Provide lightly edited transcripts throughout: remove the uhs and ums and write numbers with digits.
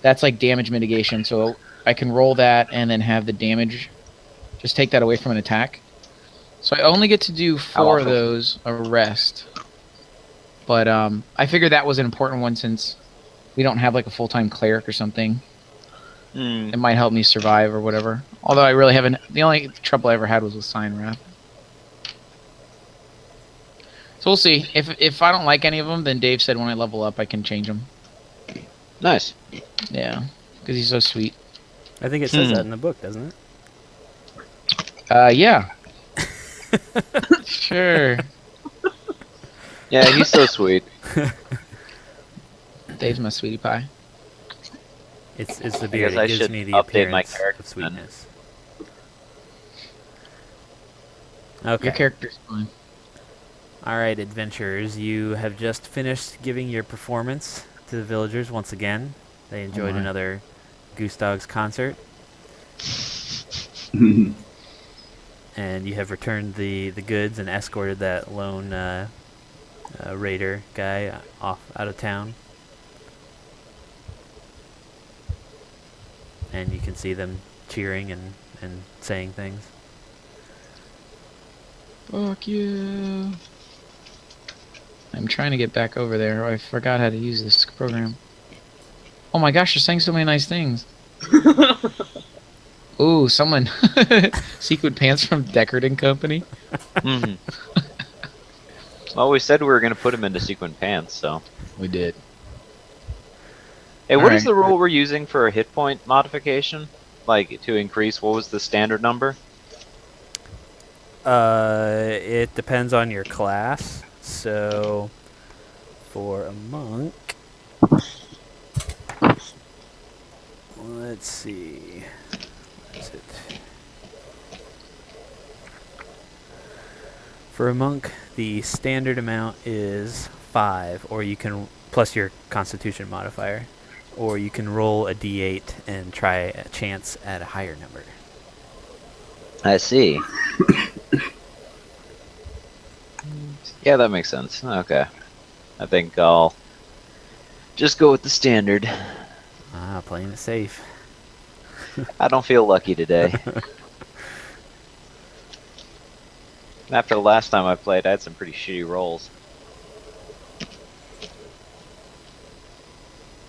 That's like damage mitigation. So I can roll that and then have the damage. Just take that away from an attack. So I only get to do How 4 of often? those a rest. But I figured that was an important one since we don't have like a full-time cleric or something. Hmm. It might help me survive or whatever. Although I really haven't. The only trouble I ever had was with Sign Wrath. So we'll see. If I don't like any of them, then Dave said when I level up I can change them. Nice. Yeah, because he's so sweet. I think it says that in the book, doesn't Yeah. Sure. Yeah, he's so sweet. it? Dave's my sweetie pie. It's the I beard. guess I It gives should me the update my appearance character of then. sweetness. Okay. Your character's fine. Alright, adventurers, you have just finished giving your performance to the villagers once again. They enjoyed my. another Goose Dogs concert, Mhm. and you have returned the goods and escorted that lone raider guy off out of town. And you can see them cheering and saying things. Fuck you. I'm trying to get back over there. I forgot how to use this program. Oh my gosh, you're saying so many nice things. Ooh, someone. Sequin pants from Deckard and Company. Hmm. Well, we said we were going to put him into sequin pants, so. We did. Hey, what is Alright. the rule we're using for a hit point modification? Like, to increase, what was the standard number? It depends on your class. So, for a monk, let's see. What is it? For a monk, the standard amount is 5, or you can plus your Constitution modifier, or you can roll a d8 and try a chance at a higher number. I see. Yeah, that makes sense. Okay. I think I'll just go with the standard. Ah, playing it safe. I don't feel lucky today. After the last time I played, I had some pretty shitty rolls.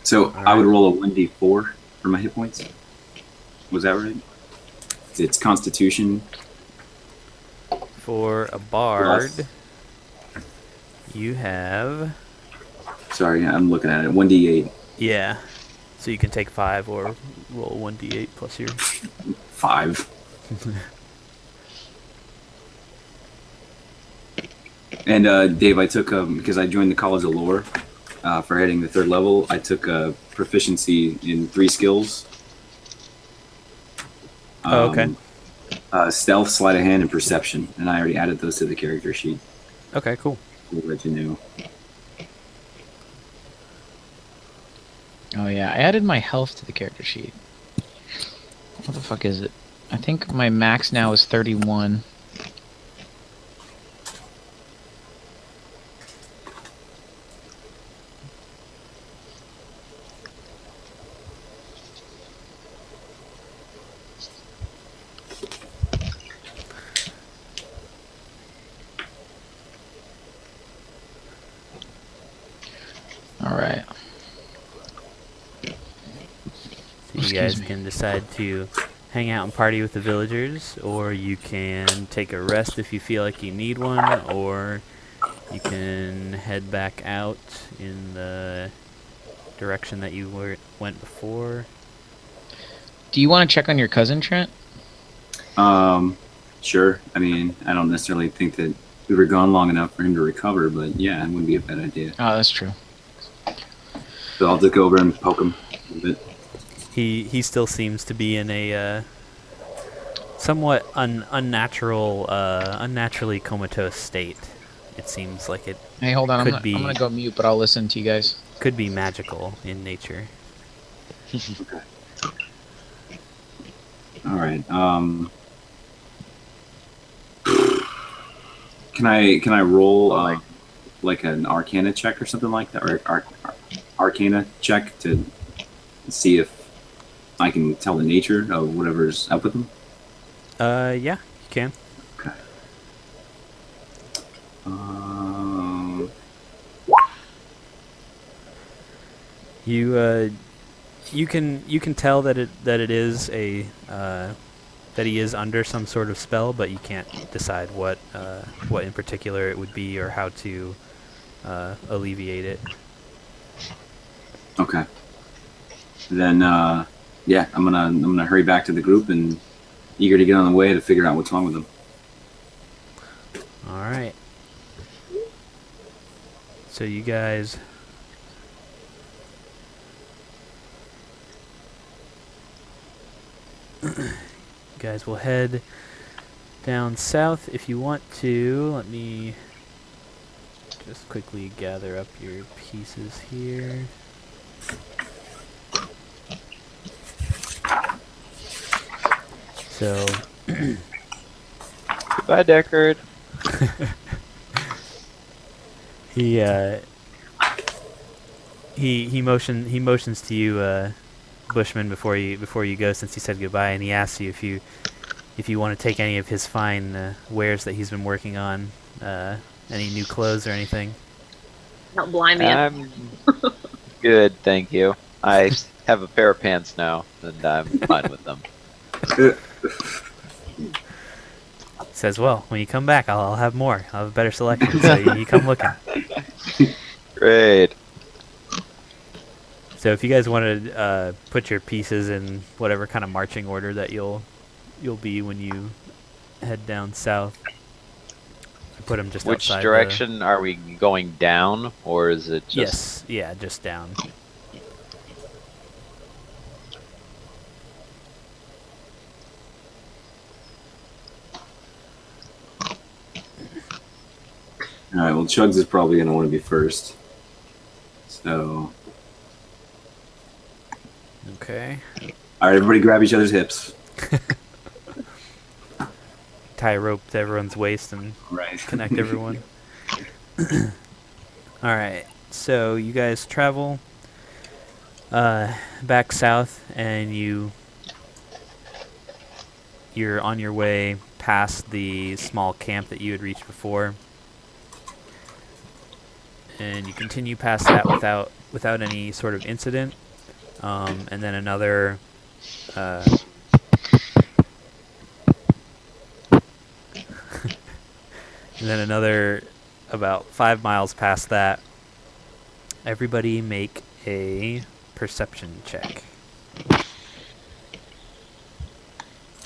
So I would roll a 1d4 for my hit points. Was that right? It's Constitution. For a bard, you have... Sorry, I'm looking at it. 1d8. Yeah. So you can take 5 or roll 1d8 plus your... 5. And Dave, I took because I joined the College of Lore for heading the 3rd level. I took proficiency in 3 skills. Oh, okay. Stealth, sleight of hand, and perception, and I already added those to the character sheet. Okay, cool. We'll let you know. Oh yeah, I added my health to the character sheet. What the fuck is it? I think my max now is 31. Alright. So you guys can decide to hang out and party with the villagers, or you can take a rest if you feel like you need one, or you can head back out in the direction that you went before. Do you want to check on your cousin, Trent? Sure. I mean, I don't necessarily think that we were gone long enough for him to recover, but yeah, it wouldn't be a bad idea. Oh, that's true. So I'll just go over and poke him a little bit. He still seems to be in a somewhat unnaturally comatose state. It seems like it Hey, hold on. Could I'm be- gonna go mute, but I'll listen to you guys. could be magical in nature. Okay. All right. Can I roll like an Arcana check or something like that, or Arcana check to see if I can tell the nature of whatever's up with them? Yeah, you can. Okay. You can tell that it is a that he is under some sort of spell, but you can't decide what in particular it would be or how to alleviate it. Okay. Then, yeah, I'm gonna hurry back to the group and eager to get on the way to figure out what's wrong with them. All right. So you guys. You guys will head down south if you want to. Let me just quickly gather up your pieces here. So Goodbye, Deckard. he motions to you, Bushman, before you go, since he said goodbye, and he asks you if you want to take any of his fine wares that he's been working on, any new clothes or anything. Don't blind me. I'm good, thank you. I have a pair of pants now, and I'm fine with them. Says, well, when you come back, I'll have more. I'll have a better selection, so you come looking. Great. So if you guys want to put your pieces in whatever kind of marching order that you'll be when you head down south, I put them just Which outside. direction are we going down, or is it just... Yes, yeah, just down. All right. Well, Chugs is probably gonna want to be first. So, Okay. all right, everybody, grab each other's hips. Tie a rope to everyone's waist and Right. connect everyone. Alright, so you guys travel back south, and you're on your way past the small camp that you had reached before. And you continue past that without any sort of incident. And then another about 5 miles past that, everybody make a perception check.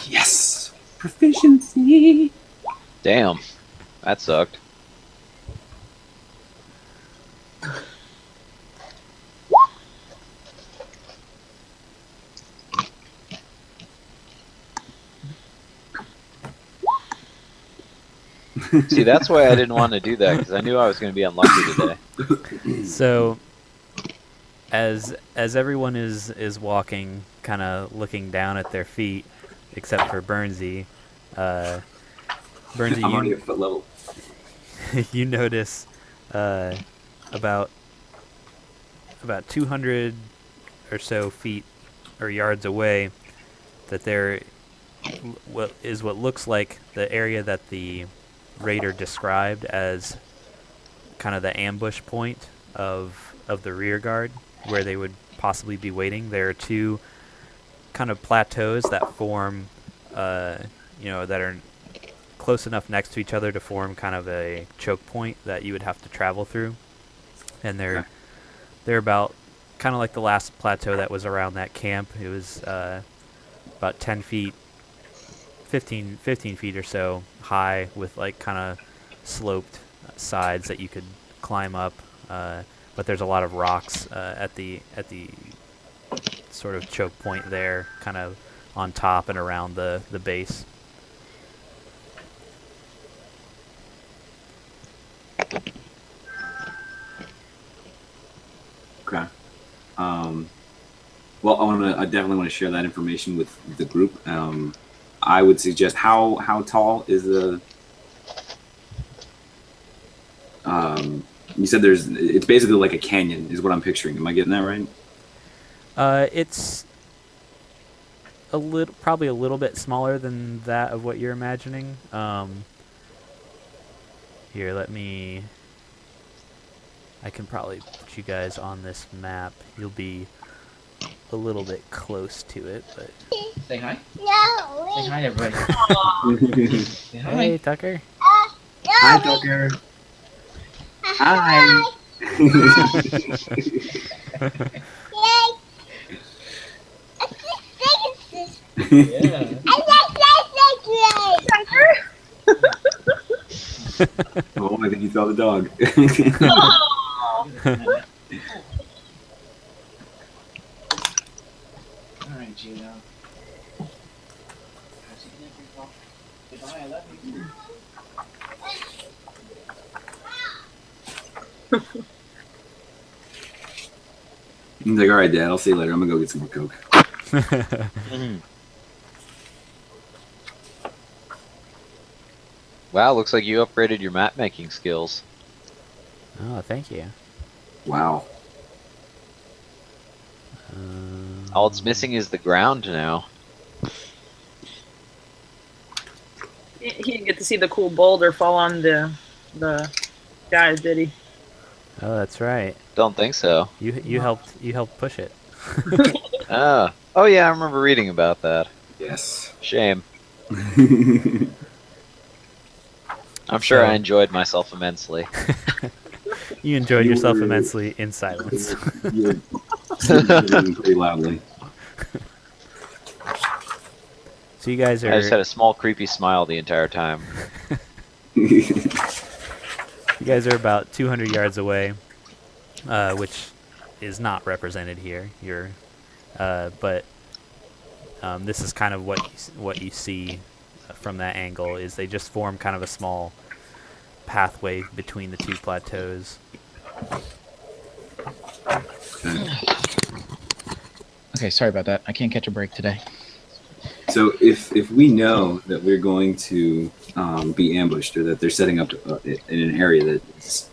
Yes. Proficiency. Damn. That sucked. See, that's why I didn't want to do that, because I knew I was going to be unlucky today. So, as everyone is walking, kind of looking down at their feet, except for Burnsy, I'm already at foot level. you notice about 200 or so feet or yards away that there what looks like the area that the raider described as kind of the ambush point of the rear guard, where they would possibly be waiting. There are two kind of plateaus that form, that are close enough next to each other to form kind of a choke point that you would have to travel through. And they're about kind of like the last plateau that was around that camp. It was about 10 feet, 15 feet or so high, with like kind of sloped sides that you could climb up. But there's a lot of rocks at the sort of choke point there, kind of on top and around the base. Okay. Well, I definitely want to share that information with the group. I would suggest how tall is the? You said it's basically like a canyon, is what I'm picturing. Am I getting that right? It's probably a little bit smaller than that of what you're imagining. Here, I can probably put you guys on this map. You'll be a little bit close to it, but... Say hi. No. Say hi, everybody. Say hi. Hey, Tucker. Hi, Tucker. Hi. Yeah. Oh, I think you saw the dog. All right, Gino. Goodbye, I love you. He's like, all right, Dad, I'll see you later. I'm gonna go get some more Coke. Wow, looks like you upgraded your map making skills. Oh, thank you. Wow. All it's missing is the ground now. He didn't get to see the cool boulder fall on the guys, did he? Oh, that's right. Don't think so. You helped push it. Oh yeah, I remember reading about that. Yes. Shame. I'm sure I enjoyed myself immensely. You enjoyed You yourself were- immensely in silence. You're singing pretty loudly. So you guys I just had are a small creepy smile the entire time. about 200 yards away, which is not represented here. But this is kind of what you see from that angle. Is they just form kind of a small pathway between the two plateaus. Okay, sorry about that. I can't catch a break today. So if we know that we're going to be ambushed, or that they're setting up in an area that is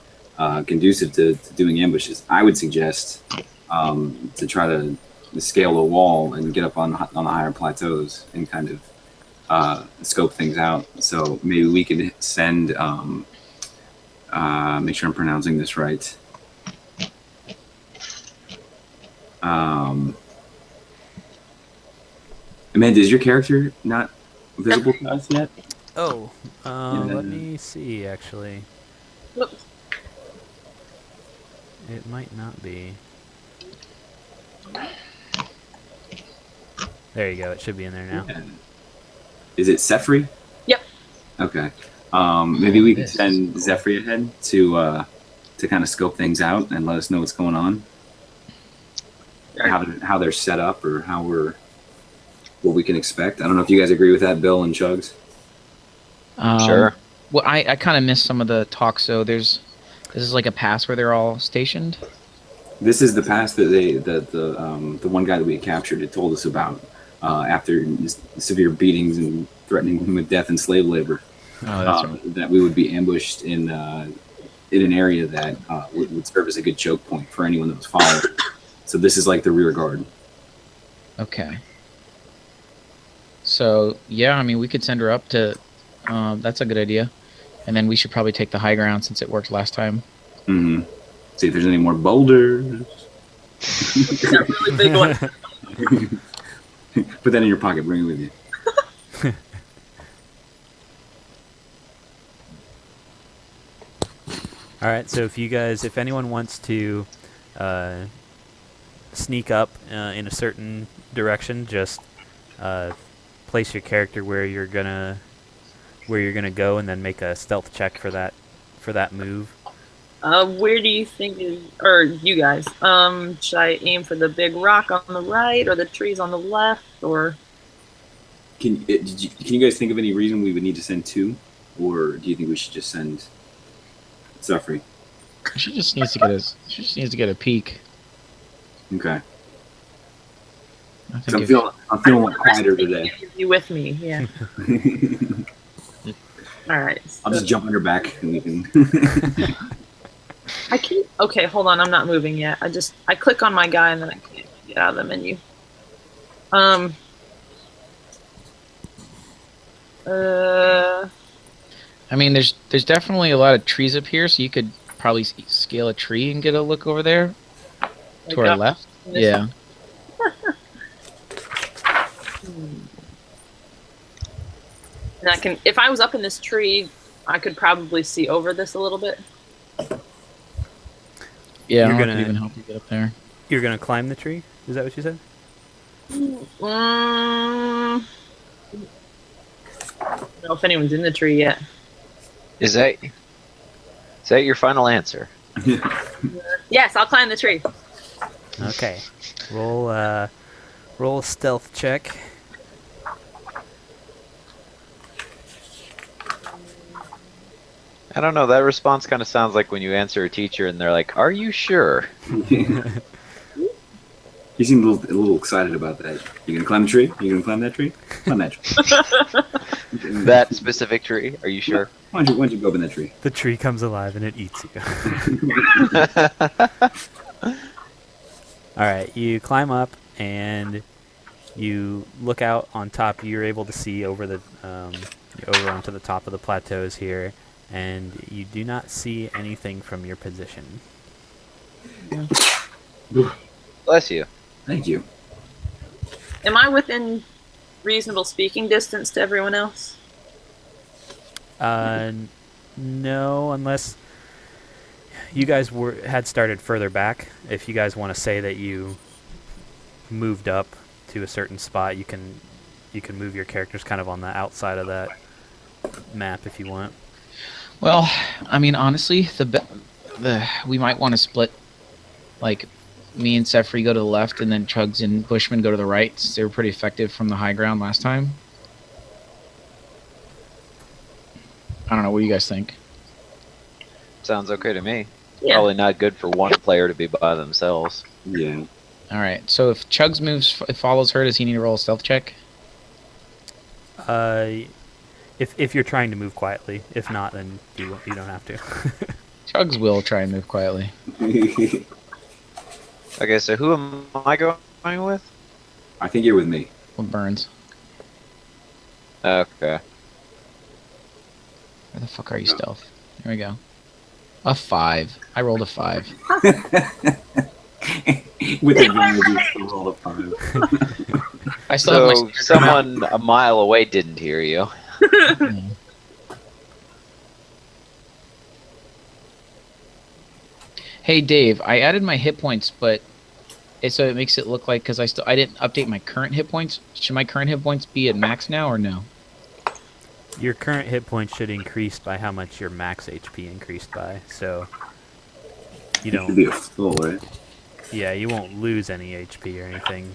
conducive to doing ambushes, I would suggest to try to scale a wall and get up on the higher plateaus and kind of scope things out. So maybe we could send, make sure I'm pronouncing this right. Amanda, is your character not visible to us yet? Oh, Yeah. let me see. Actually, Whoops. it might not be. There you go. It should be in there now. Yeah. Is it Zephyr? Yep. Okay. Maybe we could This. send Zephyr ahead to kind of scope things out and let us know what's going on, how they're set up, or what we can expect. I don't know if you guys agree with that, Bill and Chugs. Sure. Well, I kind of missed some of the talk. So this is like a pass where they're all stationed. This is the pass that the one guy that we captured had told us about after severe beatings and threatening him with death and slave labor. Oh, that's right. That we would be ambushed in an area that would serve as a good choke point for anyone that was followed. So this is like the rear guard. Okay. So yeah, I mean, we could send her up to. That's a good idea, and then we should probably take the high ground since it worked last time. Mm-hmm. See if there's any more boulders. That really big one. Put that in your pocket. Bring it with you. All right. So if anyone wants to sneak up in a certain direction, just place your character where you're gonna go, and then make a stealth check for that move. Where do you think or you guys, should I aim for the big rock on the right or the trees on the left, or? Can you guys think of any reason we would need to send two, or do you think we should just send Zephyr? She just needs to get a peek. Okay. I 'Cause think I'm feeling a lot quieter today. You with me? Yeah. All right. I'll just jump on your back and we can. I can't. Okay, hold on. I'm not moving yet. I click on my guy and then I can't. get out of the menu. I mean, there's definitely a lot of trees up here, so you could probably scale a tree and get a look over there to our up left. this- Yeah. And I can, if I was up in this tree, I could probably see over this a little bit. Yeah, You're I gonna- could even help you get up there. You're gonna climb the tree? Is that what you said? I don't know if anyone's in the tree yet. Is that your final answer? Yes, I'll climb the tree. Okay. Roll a stealth check. I don't know. That response kind of sounds like when you answer a teacher and they're like, "Are you sure?" You seemed a little excited about that. You gonna climb the tree? You gonna climb that tree? Climb that tree. That specific tree? Are you sure? Why don't you go up in that tree? The tree comes alive and it eats you. Alright, you climb up and you look out on top. You're able to see over the over onto the top of the plateaus here, and you do not see anything from your position. Bless you. Thank you. Am I within reasonable speaking distance to everyone else? No, unless you guys had started further back. If you guys want to say that you moved up to a certain spot, you can move your characters kind of on the outside of that map if you want. Well, I mean, honestly, we might want to split, like, me and Sefri go to the left, and then Chugs and Bushman go to the right, since they were pretty effective from the high ground last time. I don't know, what do you guys think? Sounds okay to me. Yeah. Probably not good for one player to be by themselves. Yeah. Alright, so if Chugs follows her, does he need to roll a stealth check? If you're trying to move quietly. If not, then you don't have to. Chugs will try and move quietly. Okay, so who am I going with? I think you're with me. With Burns. Okay. Where the fuck are you, stealth? There we go. A 5. I rolled a 5. With advantages to roll a 5. I still have So my someone a mile away didn't hear you. Yeah. Hey Dave, I added my hit points, but so it makes it look like, because I didn't update my current hit points. Should my current hit points be at max now or no? Your current hit points should increase by how much your max HP increased by. So you It should don't. be a full, right? Yeah, you won't lose any HP or anything.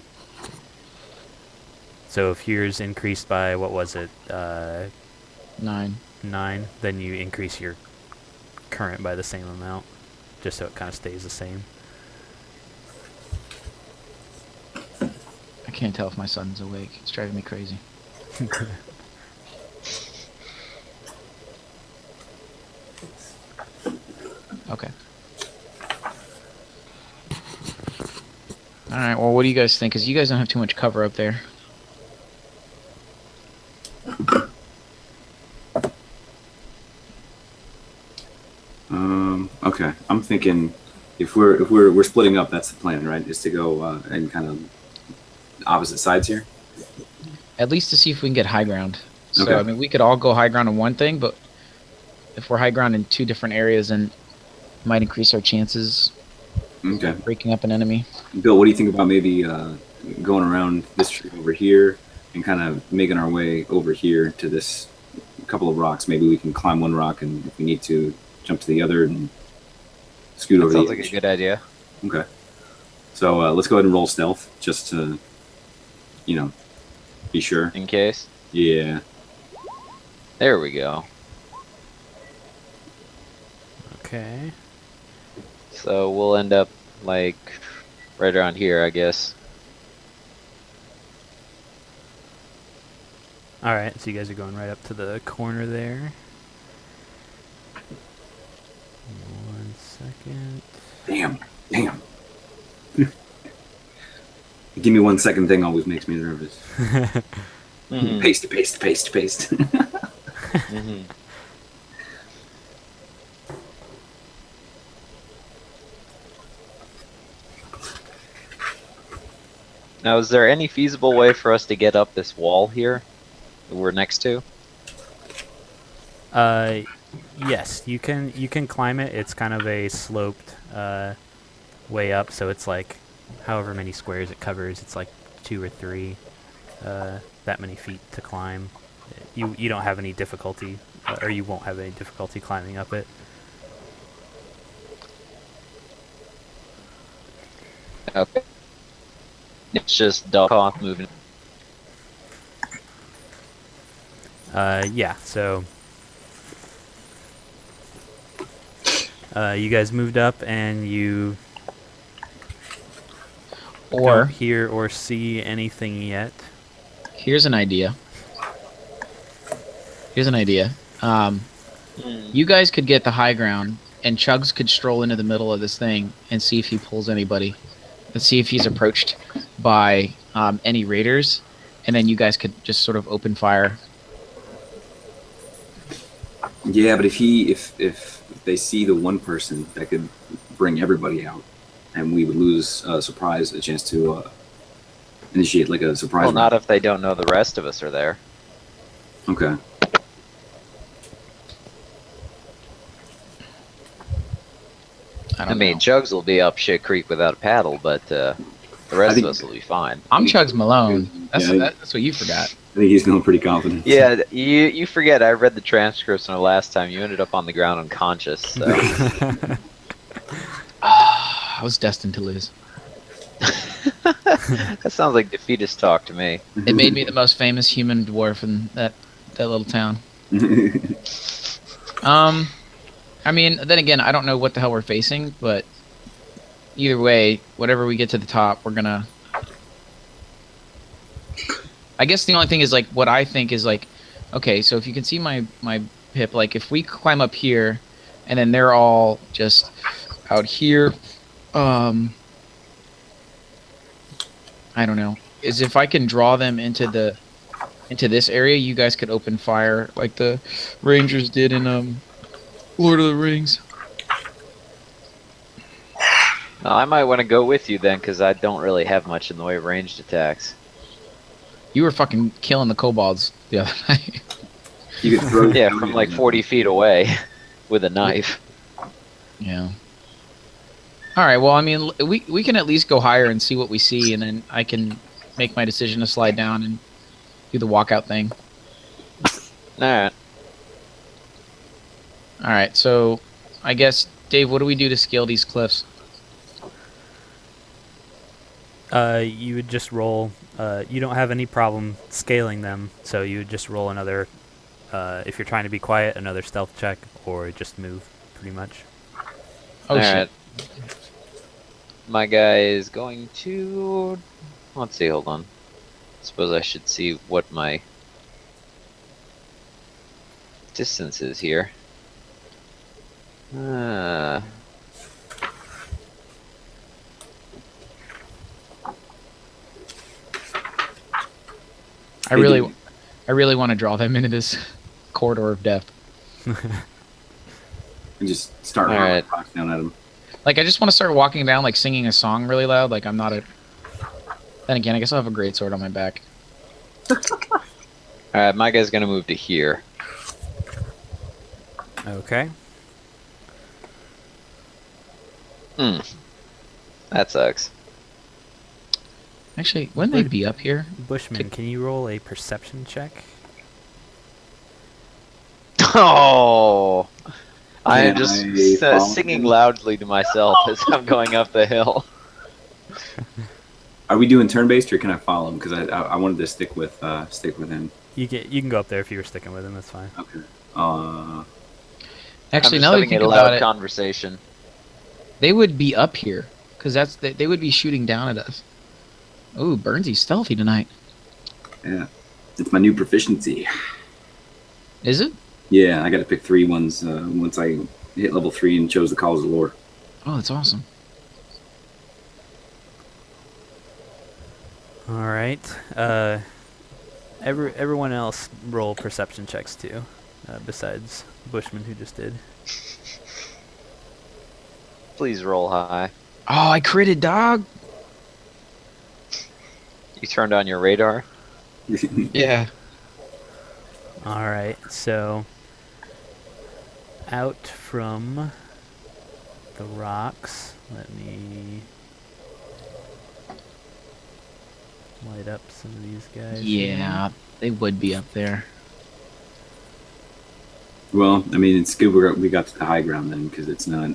So if yours increased by, what was it, 9. 9, then you increase your current by the same amount, just so it kind of stays the same. I can't tell if my son's awake. It's driving me crazy. Okay. Alright, well, what do you guys think? Because you guys don't have too much cover up there. Okay. I'm thinking if we're splitting up, that's the plan, right? Is to go and kind of opposite sides here. At least to see if we can get high ground. So, Okay. I mean, we could all go high ground on one thing, but if we're high ground in 2 different areas, then it might increase our chances Okay. of breaking up an enemy. Bill, what do you think about maybe going around this tree over here and kind of making our way over here to this couple of rocks? Maybe we can climb one rock, and if we need to, jump to the other and scoot That over sounds the like edge. a good idea. Okay. So let's go ahead and roll stealth, just to, be sure. In case. Yeah. There we go. Okay. So we'll end up like right around here, I guess. Alright, so you guys are going right up to the corner there. 1 second. Damn. Give me 1 second thing always makes me nervous. Mhm. Paste, paste, paste, paste. Mhm. Now, is there any feasible way for us to get up this wall here that we're next to? Yes, you can climb it. It's kind of a sloped way up, so it's like however many squares it covers. It's like 2 or 3 that many feet to climb. You don't have any difficulty, or you won't have any difficulty climbing up it. Okay. It's just duck off moving. Yeah. So you guys moved up, and you don't Or hear or see anything yet. here's an idea. You guys could get the high ground, and Chugs could stroll into the middle of this thing and see if he pulls anybody. Let's see if he's approached by any raiders, and then you guys could just sort of open fire. Yeah, but if they see the one person, that could bring everybody out, and we would lose a chance to initiate like a surprise. Well, not if they don't know the rest of us are there. Okay. I I mean, know. Chugs will be up shit creek without a paddle, but the rest think- of us will be fine. I'm Chugs Malone. That's Yeah. that's what you forgot. I think he's feeling pretty confident. Yeah, you forget. I read the transcripts from the last time. You ended up on the ground unconscious. So. I was destined to lose. That sounds like defeatist talk to me. It made me the most famous human dwarf in that little town. I mean, then again, I don't know what the hell we're facing, but either way, whatever we get to the top, we're gonna. I guess the only thing is like what I think is like, okay, so if you can see my pip, like if we climb up here, and then they're all just out here, I don't know, is if I can draw them into this area, you guys could open fire like the Rangers did in Lord of the Rings. I might want to go with you then, because I don't really have much in the way of ranged attacks. You were fucking killing the kobolds the other night. You could throw Yeah, from like 40 feet away with a knife. Yeah. All right. Well, I mean, we can at least go higher and see what we see, and then I can make my decision to slide down and do the walkout thing. Alright. All right. So, I guess Dave, what do we do to scale these cliffs? You would just roll. You don't have any problem scaling them, so you would just roll another. If you're trying to be quiet, another stealth check, or just move, pretty much. Oh Alright. shit. My guy is going to... Let's see, hold on. Suppose I should see what my distance is here. I really want to draw them into this corridor of death. and just start All right. rocks down at him. Like, I just want to start walking down, like singing a song really loud. Like, I'm not a. Then again, I guess I'll have a great sword on my back. Alright, my guy's gonna move to here. Okay. That sucks. Actually, wouldn't they be up here? Bushman, can you roll a perception check? Oh! I am Can just I follow singing him? loudly to myself as I'm going up the hill. Are we doing turn-based, or can I follow him? Because I wanted to stick with him. You can go up there if you were sticking with him. That's fine. Okay. Actually, I'm just now that we having think a about loud it, conversation. they would be up here because they would be shooting down at us. Ooh, Burnsy's stealthy tonight. Yeah. It's my new proficiency. Is it? Yeah, I got to pick 3 ones once I hit level 3 and chose the Calls of Lore. Oh, that's awesome. All right. Everyone else roll perception checks too, besides Bushman who just did. Please roll high. Oh, I critted, dog. You turned on your radar. Yeah. All right. So out from the rocks, let me light up some of these guys. Yeah, they would be up there. Well, I mean, it's good we got to the high ground then, because it's not.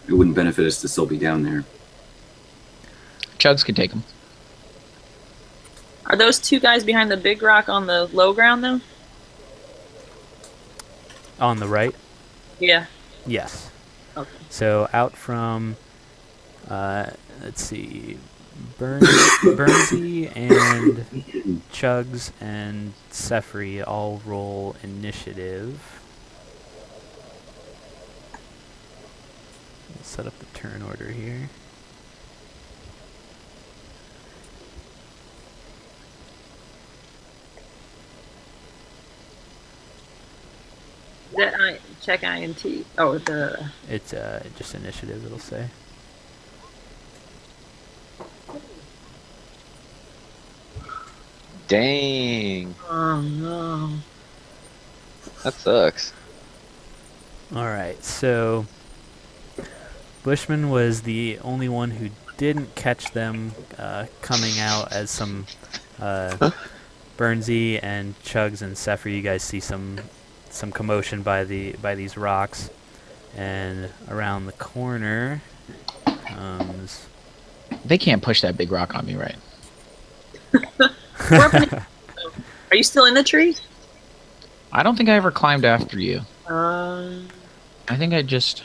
It wouldn't benefit us to still be down there. Chugs could take them. Are those two guys behind the big rock on the low ground though? On the right? Yeah. Yes. Okay. So out from, let's see, Burnsy and Chugs and Sefri all roll initiative. We'll set up the turn order here. Is that check INT? Oh, the. It's just initiative, it'll say. Dang. Oh no. That sucks. Alright, so Bushman was the only one who didn't catch them coming out as some Burnsy and Chugs and Sefri. You guys see some commotion by these rocks, and around the corner comes. They can't push that big rock on me, right? Are you still in the tree? I don't think I ever climbed after you. I I think I just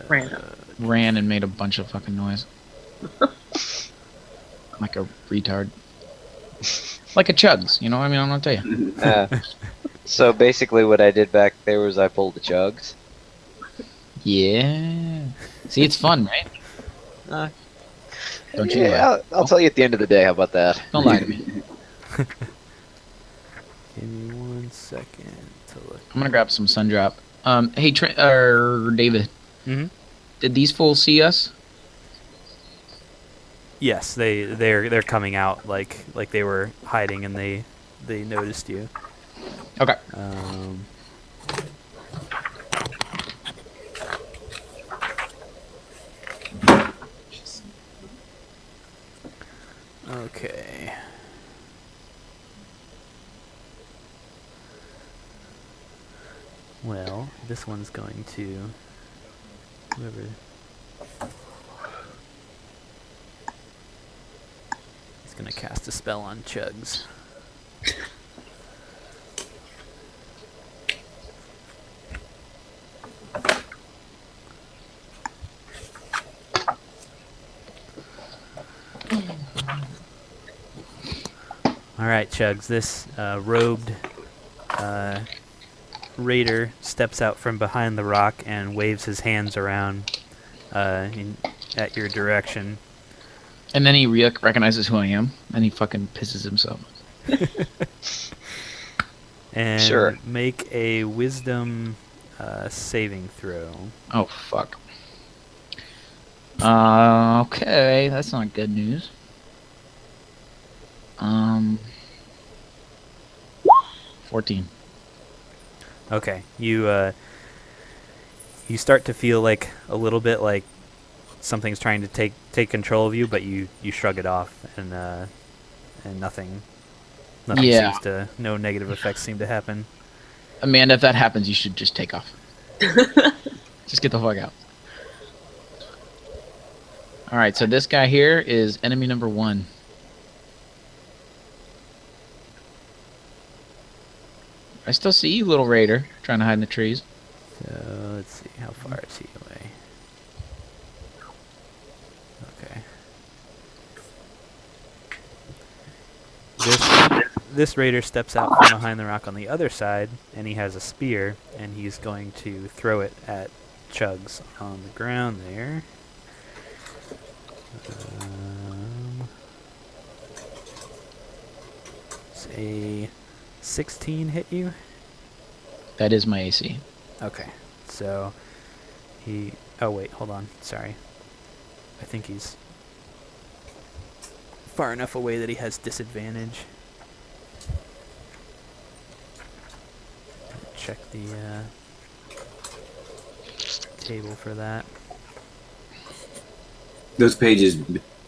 ran up. ran and made a bunch of fucking noise. Like a retard. Like a Chugs, you know what I mean? I don't know what to tell you. So basically what I did back there was I pulled the Chugs. Yeah. See, it's fun, right? Don't you? Yeah, I'll tell you at the end of the day. How about that? Don't lie to me. Give me 1 second to look. I'm gonna grab some Sundrop. Hey, David. Mm-hmm. Did these fools see us? Yes, they're coming out like they were hiding and they noticed you. Okay. Okay. Well, this one's going to whoever. He's gonna cast a spell on Chugs. Alright, Chugs, this robed raider steps out from behind the rock and waves his hands around at your direction. And then he recognizes who I am, and he fucking pisses himself. And Sure. make a wisdom saving throw. Oh, fuck. Okay, that's not good news. 14. Okay, you start to feel like a little bit like something's trying to take control of you, but you shrug it off, and nothing Yeah. seems to, no negative effects seem to happen. Amanda, if that happens, you should just take off. Just get the fuck out. Alright, so this guy here is enemy number 1. I still see you, little raider, trying to hide in the trees. So let's see, how far is he away? Okay. This raider steps out from behind the rock on the other side, and he has a spear, and he's going to throw it at Chugs on the ground there. Does a 16 hit you? That is my AC. Okay, so he... Oh, wait, hold on. Sorry. I think he's far enough away that he has disadvantage. Check the table for that. Those pages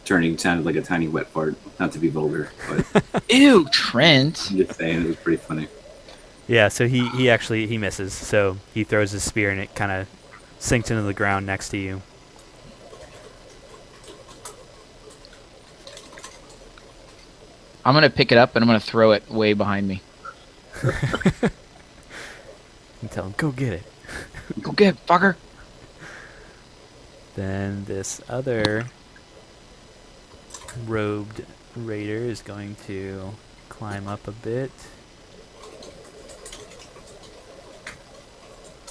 turning sounded like a tiny wet fart. Not to be vulgar, but Ew, Trent. I'm just saying it was pretty funny. Yeah, so he actually he misses. So he throws his spear and it kind of sinks into the ground next to you. I'm gonna pick it up and I'm gonna throw it way behind me. And tell him, go get it. Go get it, fucker. Then this other robed raider is going to climb up a bit.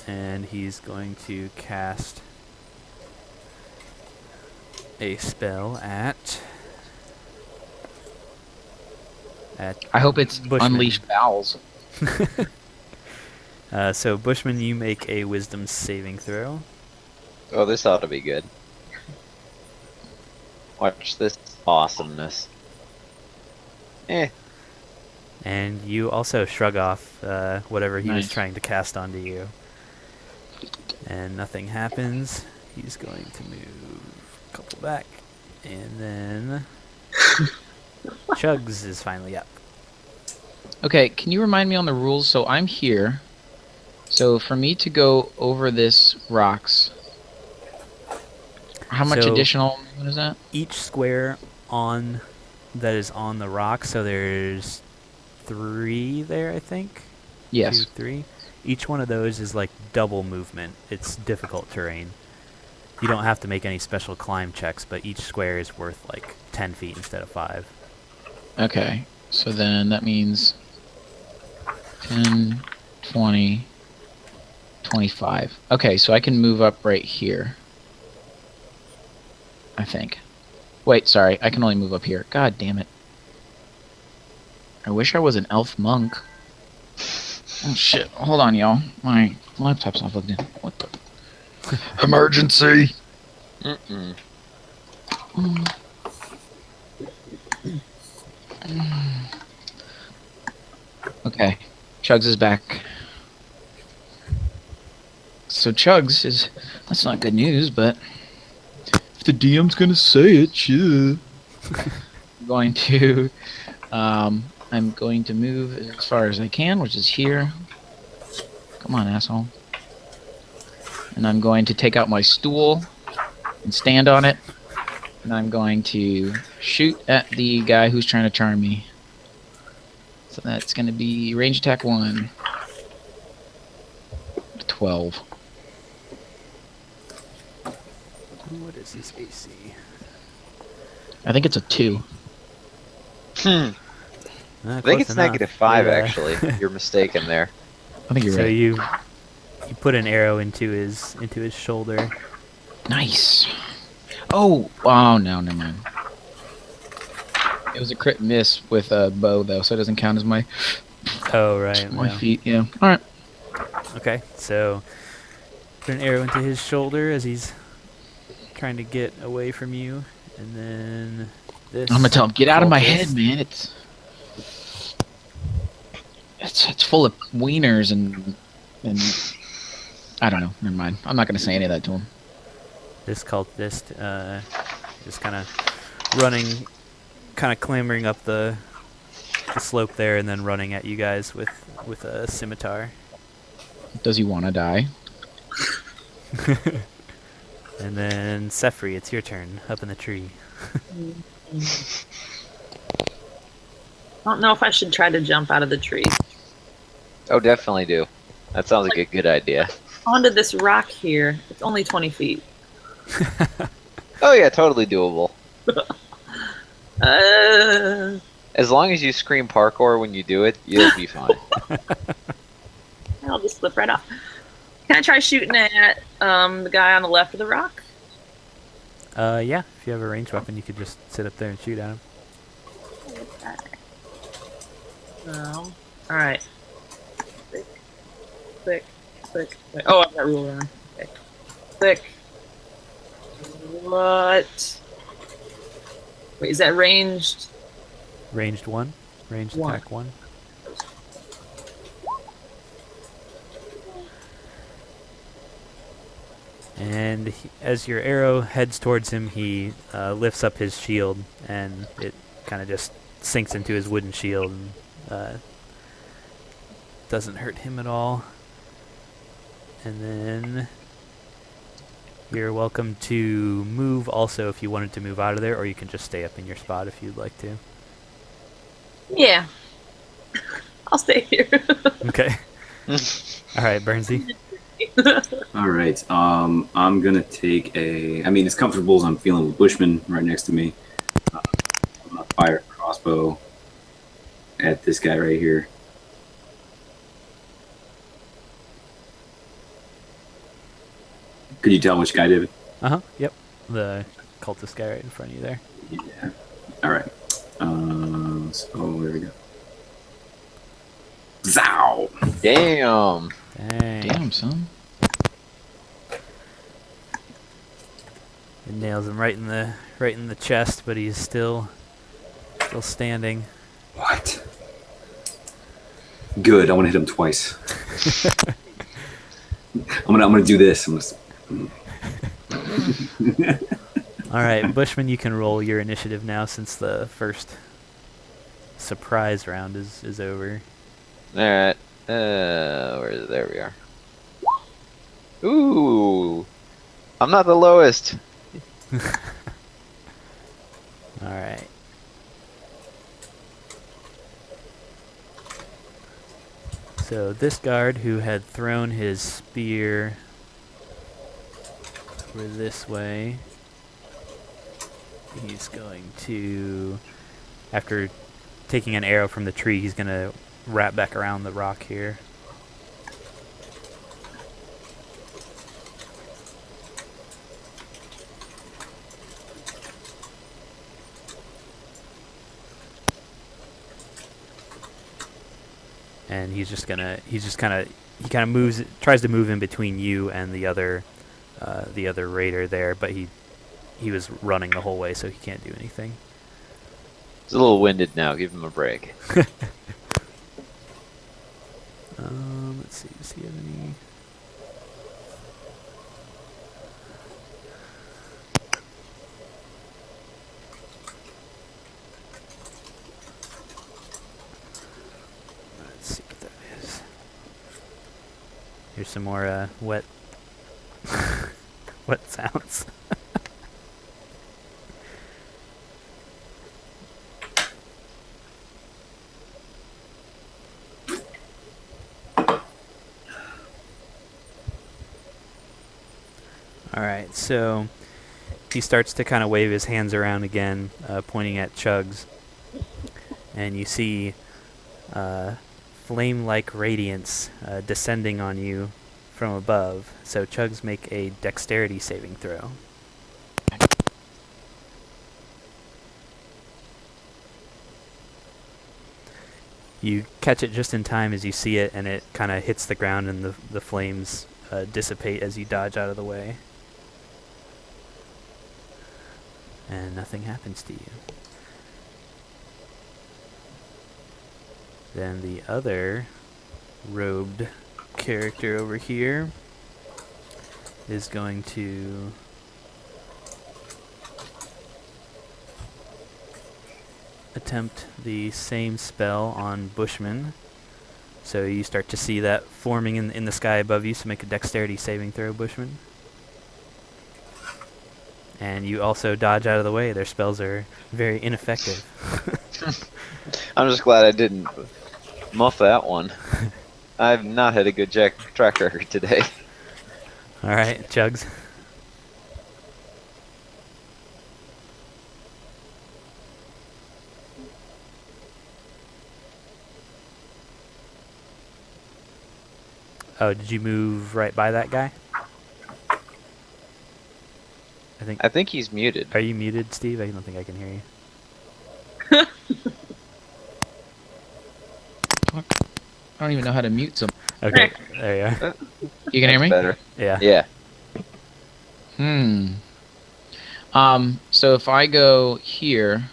And he's going to cast a spell at I hope it's Bushman. Unleashed Bowels. So Bushman, you make a wisdom saving throw. Oh, this ought to be good. Watch this awesomeness. And you also shrug off whatever he was Nice. trying to cast onto you. And nothing happens. He's going to move a couple back. And then Chugs is finally up. Okay, can you remind me on the rules? So I'm here. So for me to go over this rocks, how much So- additional movement is that? Each square on that is on the rock, so there's 3 there, I think. Yes. 2, 3. Each one of those is like double movement. It's difficult terrain. You don't have to make any special climb checks, but each square is worth like 10 feet instead of 5. Okay, so then that means 10, 20, 25. Okay, so I can move up right here. I think. Wait, sorry, I can only move up here. God damn it. I wish I was an elf monk. Oh shit, hold on y'all. My laptop's not plugged in. What the? Emergency! Mm-mm. Okay, Chugs is back. So Chugs is... That's not good news, but... If the DM's gonna say it, sure. I'm going to... I'm going to move as far as I can, which is here. Come on, asshole. And I'm going to take out my stool and stand on it. And I'm going to shoot at the guy who's trying to charm me. So that's going to be range attack 1. 12. What is his AC? I think it's a 2. I think it's -5 actually. You're mistaken there. I think you're So right. you put an arrow into his shoulder. Nice. Oh, no, never mind. It was a crit miss with a bow though, so it doesn't count as my Oh right. my no. feet. Yeah. All right. Okay, so put an arrow into his shoulder as he's trying to get away from you, and then this. I'm gonna tell him, get out of my head, cultist- man. It's full of wieners and I don't know. Never mind. I'm not gonna say any of that to him. This cultist just kind of running, kind of clambering up the slope there, and then running at you guys with a scimitar. Does he want to die? And then Sefri, it's your turn, up in the tree. I don't know if I should try to jump out of the tree. Oh, definitely do. That sounds like a good idea. Onto this rock here. It's only 20 feet. Oh yeah, totally doable. Uh, As long as you scream parkour when you do it, you'll be fine. I'll just slip right off. Can I try shooting at The guy on the left of the rock? Yeah, if you have a ranged weapon, you could just sit up there and shoot at him. No. Alright. Click, click, click, click. Oh, I've got rule around. Okay. Click. What? Wait, is that ranged? Ranged 1. Ranged One. attack 1. And as your arrow heads towards him, he lifts up his shield, and it kind of just sinks into his wooden shield and doesn't hurt him at all. And then you're welcome to move also if you wanted to move out of there, or you can just stay up in your spot if you'd like to. Yeah. I'll stay here. Okay. All right, Burnsy. All right. I'm gonna take a. I mean, as comfortable as I'm feeling with Bushman right next to me, I'm gonna fire a crossbow at this guy right here. Could you tell which guy, David? Yep. The cultist guy right in front of you there. Yeah. All right. So there we go. Zow! Damn. Dang. Damn, son. It nails him right in the chest, but he's still standing. What? Good. I want to hit him twice. I'm gonna do this. All right, Bushman, you can roll your initiative now since the first surprise round is over. Alright. Where is it? There we are. Ooh. I'm not the lowest. All right. So this guard who had thrown his spear over this way, he's going to, after taking an arrow from the tree, he's going to wrap back around the rock here. And he kind of moves, tries to move in between you and the other raider there, but he was running the whole way, so he can't do anything. He's a little winded now. Give him a break. Let's see. Does he have any? Let's see what that is. Here's some more wet wet sounds. Alright, so he starts to kind of wave his hands around again, pointing at Chugs. And you see flame-like radiance descending on you from above. So Chugs, make a dexterity saving throw. You catch it just in time as you see it, and it kind of hits the ground, and the flames dissipate as you dodge out of the way. And nothing happens to you. Then the other robed character over here is going to attempt the same spell on Bushman. So you start to see that forming in the sky above you, so make a dexterity saving throw, Bushman. And you also dodge out of the way. Their spells are very ineffective. I'm just glad I didn't muff that one. I've not had a good track record today. Alright, Chugs. Oh, did you move right by that guy? I think he's muted. Are you muted, Steve? I don't think I can hear you. I don't even know how to mute some. Okay, there you are. You can hear me? Better. Yeah. Yeah. So if I go here,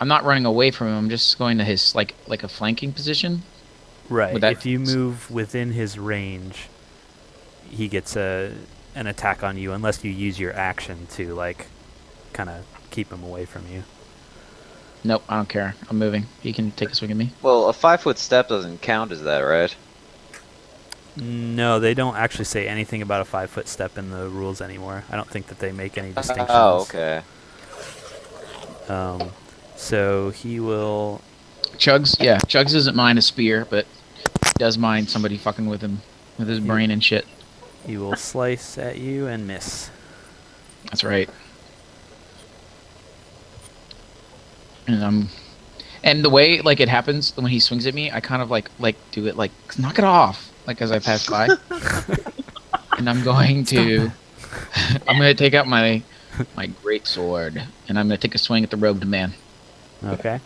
I'm not running away from him. I'm just going to his like a flanking position. Right. Would that- If you move within his range, he gets an attack on you unless you use your action to like kind of keep him away from you. Nope, I don't care. I'm moving. He can take a swing at me. Well, a 5-foot step doesn't count as that, right? No, they don't actually say anything about a 5-foot step in the rules anymore. I don't think that they make any distinctions. Oh, okay. So he will. Chugs, yeah. Chugs doesn't mind a spear, but does mind somebody fucking with him, with his brain and shit. He will slice at you and miss. That's right. And the way like it happens when he swings at me, I kind of like do it like knock it off, like as I pass by. And I'm going to take out my great sword, and I'm gonna take a swing at the robed man. Okay.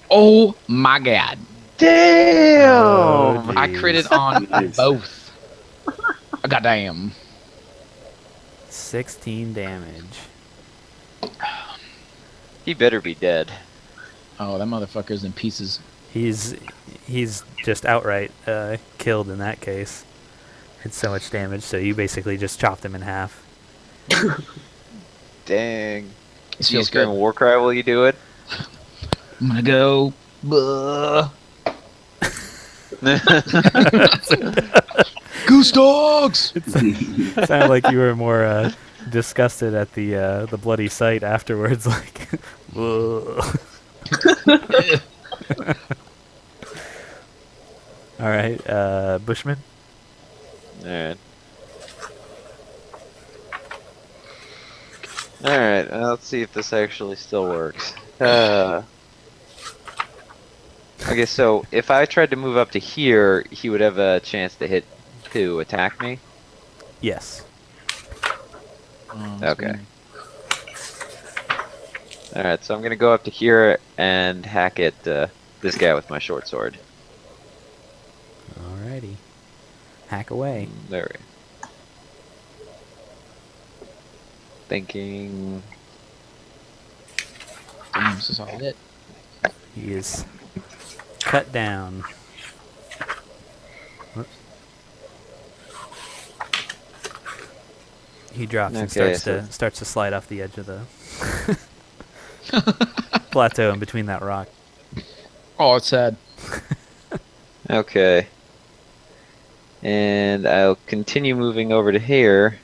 Oh my god! Damn! Oh, I geez. critted on Nice. both. Goddamn. 16 damage. He better be dead. Oh, that motherfucker's in pieces. He's just outright killed in that case. It's so much damage, so you basically just chopped him in half. Dang. This Do you feels scream a good. war cry while you do it? I'm gonna go. Buh. Goose dogs. It sounded like you were more disgusted at the bloody sight afterwards, like. "Ugh." All right, Bushman. Alright. Alright, let's see if this actually still works. Okay, so if I tried to move up to here, he would have a chance to attack me? Yes. Oh, that's Okay. weird. Alright, so I'm gonna go up to here and hack at this guy with my short sword. Alrighty. Hack away. There we go. Thinking... Damn, this is all it. He is cut down. Whoops. He drops and Okay, starts to slide off the edge of the plateau in between that rock. Oh, it's sad. Okay. And I'll continue moving over to here.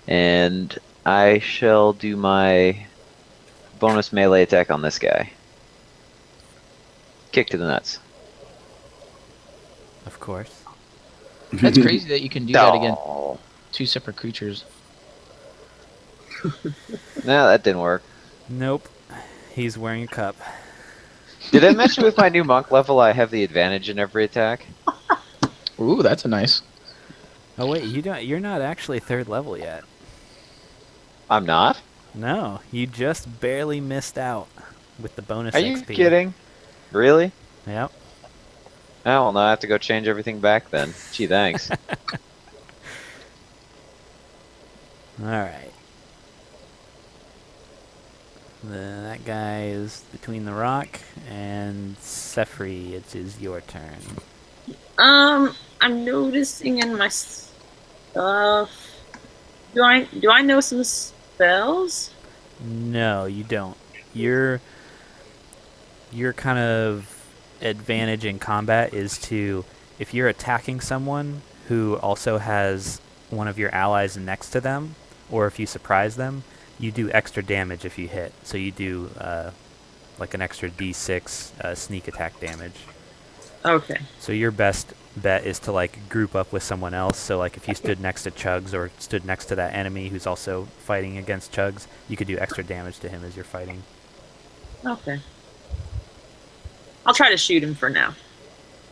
And I shall do my bonus melee attack on this guy. Kick to the nuts. Of course. That's crazy that you can do that against Oh. two separate creatures. No, that didn't work. Nope. He's wearing a cup. Did I mention with my new monk level I have the advantage in every attack? Ooh, that's a nice. Oh wait, you're not actually 3rd level yet. I'm not? No, you just barely missed out with the bonus Are you XP. kidding? Really? Yep. Oh, well, now I have to go change everything back then. Gee, thanks. Alright. That guy is between the rock, and Sefri, it is your turn. I'm noticing in my stuff. Do I know some spells? No, you don't. Your kind of advantage in combat is to, if you're attacking someone who also has one of your allies next to them, or if you surprise them, you do extra damage if you hit. So you do like an extra d6 sneak attack damage. Okay. So your best bet is to like group up with someone else. So like if you stood next to Chugs or stood next to that enemy who's also fighting against Chugs, you could do extra damage to him as you're fighting. Okay. I'll try to shoot him for now.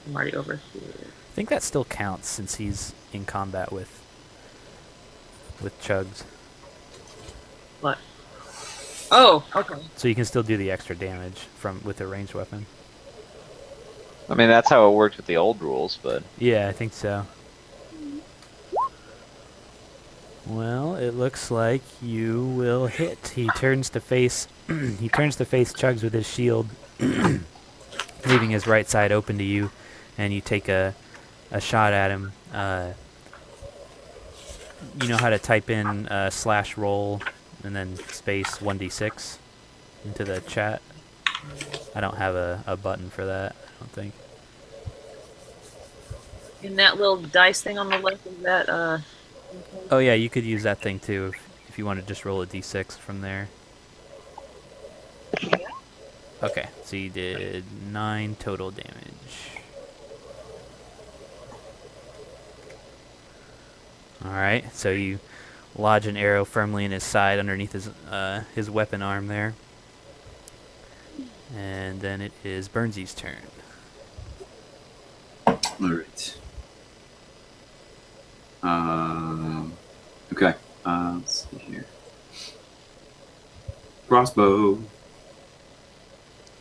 I'm already over here. I think that still counts since he's in combat with with Chugs. What? Oh, okay. So you can still do the extra damage with a ranged weapon. I mean, that's how it worked with the old rules, but Yeah, I think so. Well, it looks like you will hit. He turns to face Chugs with his shield, leaving his right side open to you, and you take a shot at him. You know how to type in /roll and then space 1d6 into the chat? I don't have a button for that, I don't think. And that little dice thing on the left is that Oh yeah, you could use that thing too if you want to just roll a d6 from there. Okay, so you did 9 total damage. Alright, so you lodge an arrow firmly in his side underneath his weapon arm there. And then it is Burnsy's turn. All right. Okay. Let's see here. Crossbow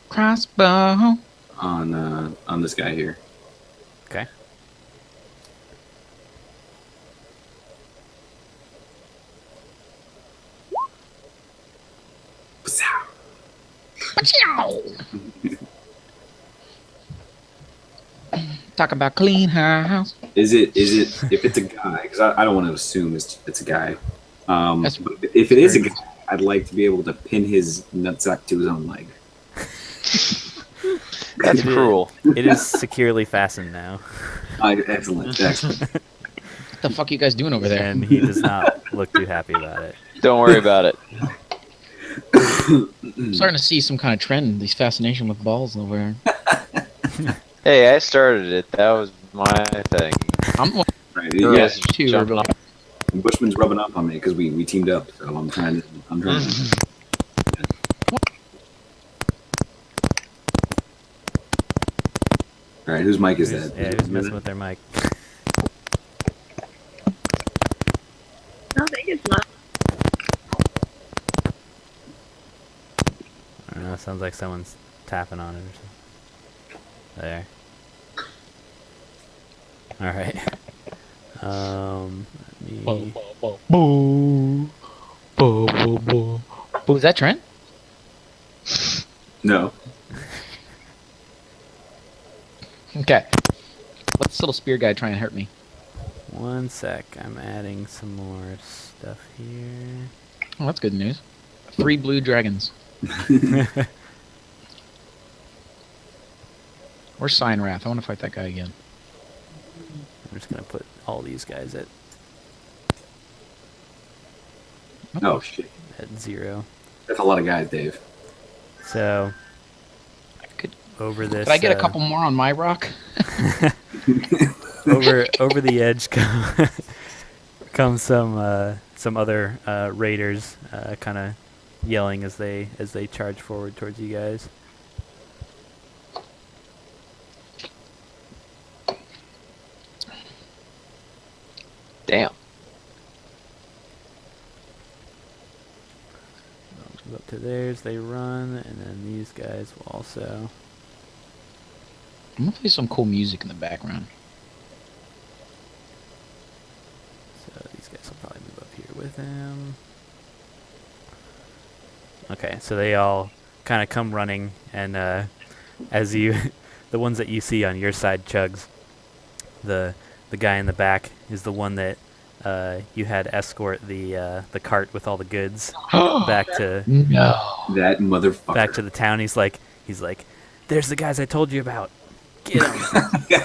Crossbow. on this guy here. Okay. Talk about clean house. Is it if it's a guy? Because I don't want to assume it's a guy. That's- But if it is a guy, I'd like to be able to pin his nutsack to his own leg. that's It is- cruel. It is securely fastened now. Excellent. Excellent. What the fuck are you guys doing over there? And he does not look too happy about it. Don't worry about it. I'm starting to see some kind of trend. These fascination with balls over here. Hey, I started it. That was my thing. I'm Right. You Yeah. guys too. jumping Really. off. Bushman's rubbing up on me because we teamed up. So I'm trying to. All right. Whose mic is that? Yeah, who's messing with their mic? I think it's not. I don't know, sounds like someone's tapping on it or something. There. Alright. Let me... Boo. Boo, boo, boo. Boo, is that Trent? No. Okay. Let this little spear guy try and hurt me. One sec, I'm adding some more stuff here. Oh, that's good news. 3 blue dragons. Where's Sign Wrath? I want to fight that guy again. I'm just gonna put all these guys at Oh shit. 0. That's a lot of guys, Dave. So, Could, over this... could I get a couple more on my rock? over the edge come some other raiders, kind of yelling as they charge forward towards you guys. Damn. Move up to theirs, they run, and then these guys will also. I'm gonna play some cool music in the background. So these guys will probably move up here with him. Okay, so they all kind of come running, and as you, the ones that you see on your side, Chugs, the guy in the back is the one that you had escort the cart with all the goods back to No. That motherfucker. back to the town. He's like, there's the guys I told you about. Get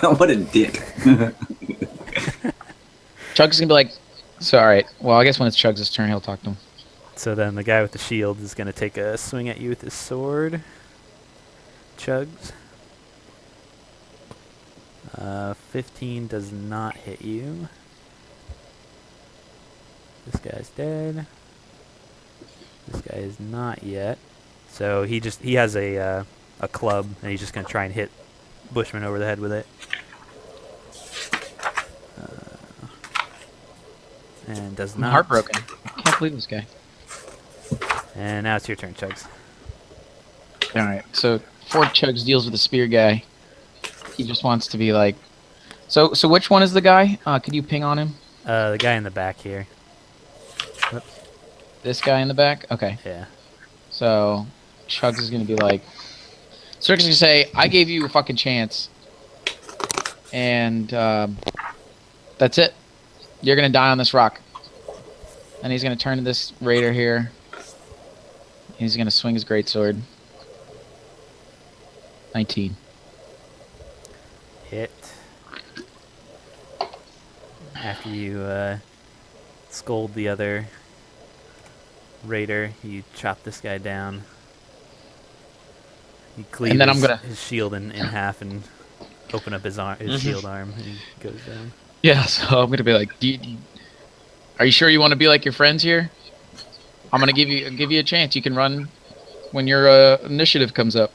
them. What a dick. Chugs gonna be like, so alright. Well, I guess when it's Chugs' turn, he'll talk to him. So then the guy with the shield is going to take a swing at you with his sword. Chugs. 15 does not hit you. This guy's dead. This guy is not yet. So he has a club, and he's just going to try and hit Bushman over the head with it. And does I'm not. heartbroken. I can't believe this guy. And now it's your turn, Chugs. All right, so Ford Chugs deals with the spear guy. He just wants to be like. So which one is the guy? Could you ping on him? The guy in the back here. This guy in the back. Okay. Yeah. So Chugs is gonna be like. Circus is gonna say, "I gave you a fucking chance, and that's it. You're gonna die on this rock." And he's gonna turn to this raider here. He's gonna swing his greatsword. 19. Hit. After you scold the other raider, you chop this guy down. You cleave And then his shield in half and open up his arm, his shield arm, and he goes down. Yeah, so I'm gonna be like, "Are you sure you want to be like your friends here? I'm gonna give you a chance. You can run when your initiative comes up."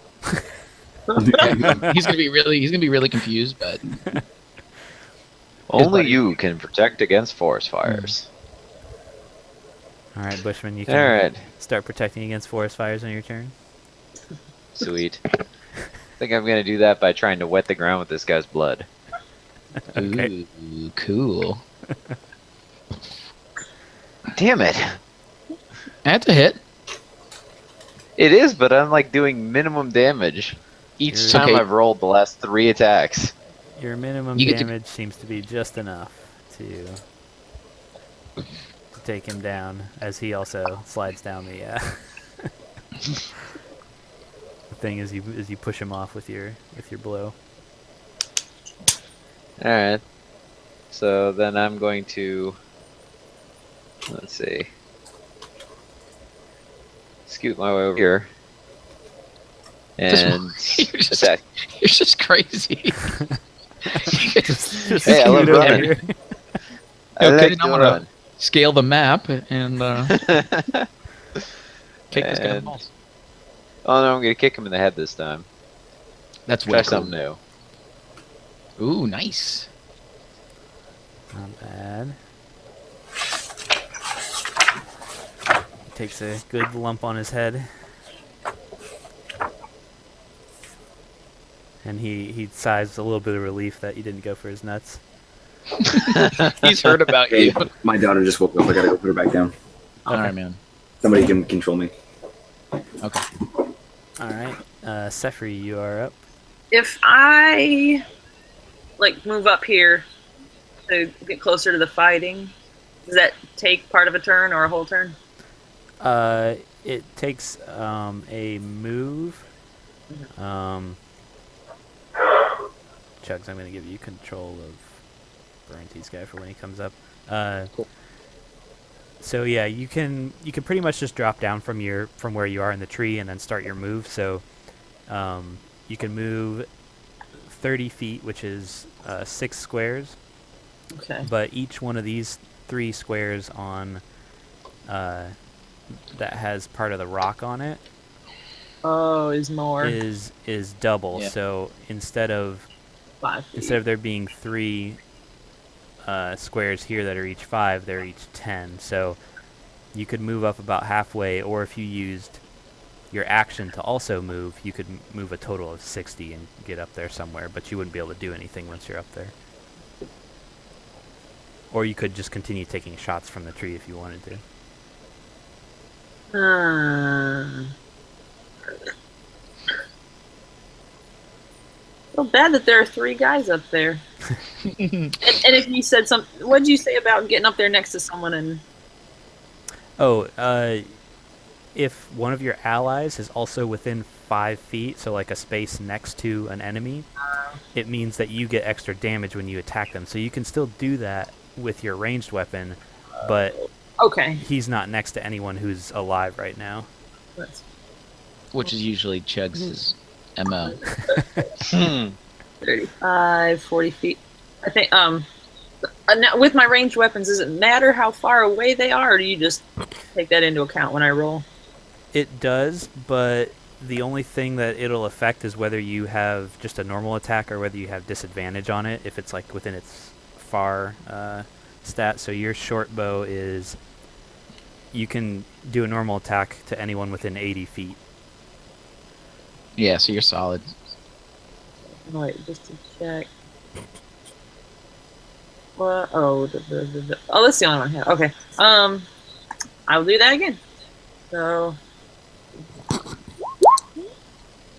He's gonna be really confused, but Only buddy. you can protect against forest fires. All right, Bushman, you can All right, start protecting against forest fires on your turn. sweet. I think I'm gonna do that by trying to wet the ground with this guy's blood. Okay. Ooh, cool. Damn it! That's a hit. It is, but I'm like doing minimum damage each You're- time Okay. I've rolled the last 3 attacks. Your minimum You get to- damage seems to be just enough to take him down, as he also slides down the the thing as you push him off with your blow. Alright. So then I'm going to, let's see, scoot my way over here. And You're just, attack. you're just crazy. Just Hey, I love scoot over running. here. I Okay, like now to I'm gonna- run. Scale the map and kick this guy in the And- balls. Oh no, I'm gonna kick him in the head this time. That's Try way something cool. new. Ooh, nice. Not bad. Takes a good lump on his head. And he sighs a little bit of relief that you didn't go for his nuts. He's heard about Hey, you. my daughter just woke up. I gotta go put her back down. All right, man. Somebody can control me. Okay. Alright. Sefri, you are up. If I like move up here to get closer to the fighting, does that take part of a turn or a whole turn? It takes a move. Chugs, I'm going to give you control of Bernte's guy for when he comes up. Cool. So yeah, you can pretty much just drop down from where you are in the tree and then start your move. So you can move 30 feet, which is 6 squares. Okay. But each one of these 3 squares on that has part of the rock on it Oh, is more is double. Yeah. So instead of 5 feet. there being 3 squares here that are each 5, they're each 10. So you could move up about halfway, or if you used your action to also move, you could move a total of 60 and get up there somewhere, but you wouldn't be able to do anything once you're up there. Or you could just continue taking shots from the tree if you wanted to. So bad that there are 3 guys up there. and if you said what did you say about getting up there next to someone and? Oh, if one of your allies is also within 5 feet, so like a space next to an enemy, it means that you get extra damage when you attack them. So you can still do that with your ranged weapon, but Okay. he's not next to anyone who's alive right now. That's Which is usually Chugs' MO. 35, 40 feet. I think. Now, with my ranged weapons, does it matter how far away they are, or do you just take that into account when I roll? It does, but the only thing that it'll affect is whether you have just a normal attack or whether you have disadvantage on it if it's like within its far stat. So your short bow is you can do a normal attack to anyone within 80 feet. Yeah, so you're solid. Wait, just to check. What? Oh, oh, that's the only one I have. Okay. I'll do that again. So.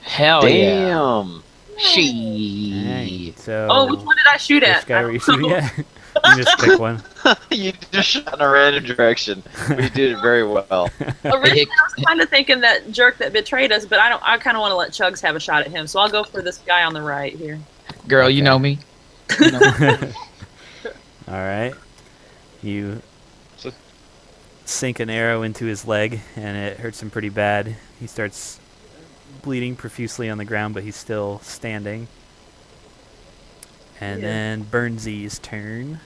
Hell yeah. Damn. She. So Oh, which one did I shoot which at? guy were you shooting at? You just pick one. You just shot in a random direction. We did it very well. Originally, I was kind of thinking that jerk that betrayed us, but I kind of want to let Chugs have a shot at him. So I'll go for this guy on the right here. Girl, you know me. You know me. All right. You sink an arrow into his leg, and it hurts him pretty bad. He starts bleeding profusely on the ground, but he's still standing. And then Burnsy's turn.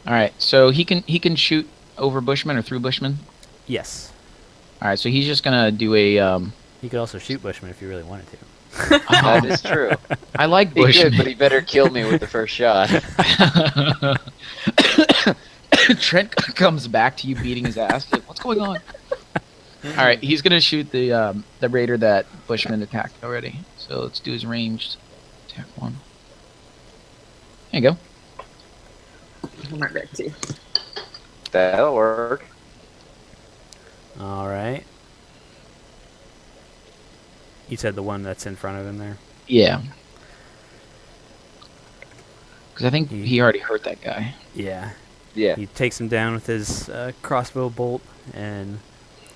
All right, so he can shoot over Bushman or through Bushman. Yes. All right, so he's just gonna do a. He could also shoot Bushman if you really wanted to. That is true. I like He Bushman. could, but he better kill me with the first shot. Trent comes back to you beating his ass. Like, what's going on? All right, he's gonna shoot the raider that Bushman attacked already. So let's do his ranged attack one. There you go. I'm right back to you. That'll work. All right. You said the one that's in front of him there? Yeah. Because I think he already hurt that guy. Yeah. Yeah. He takes him down with his crossbow bolt and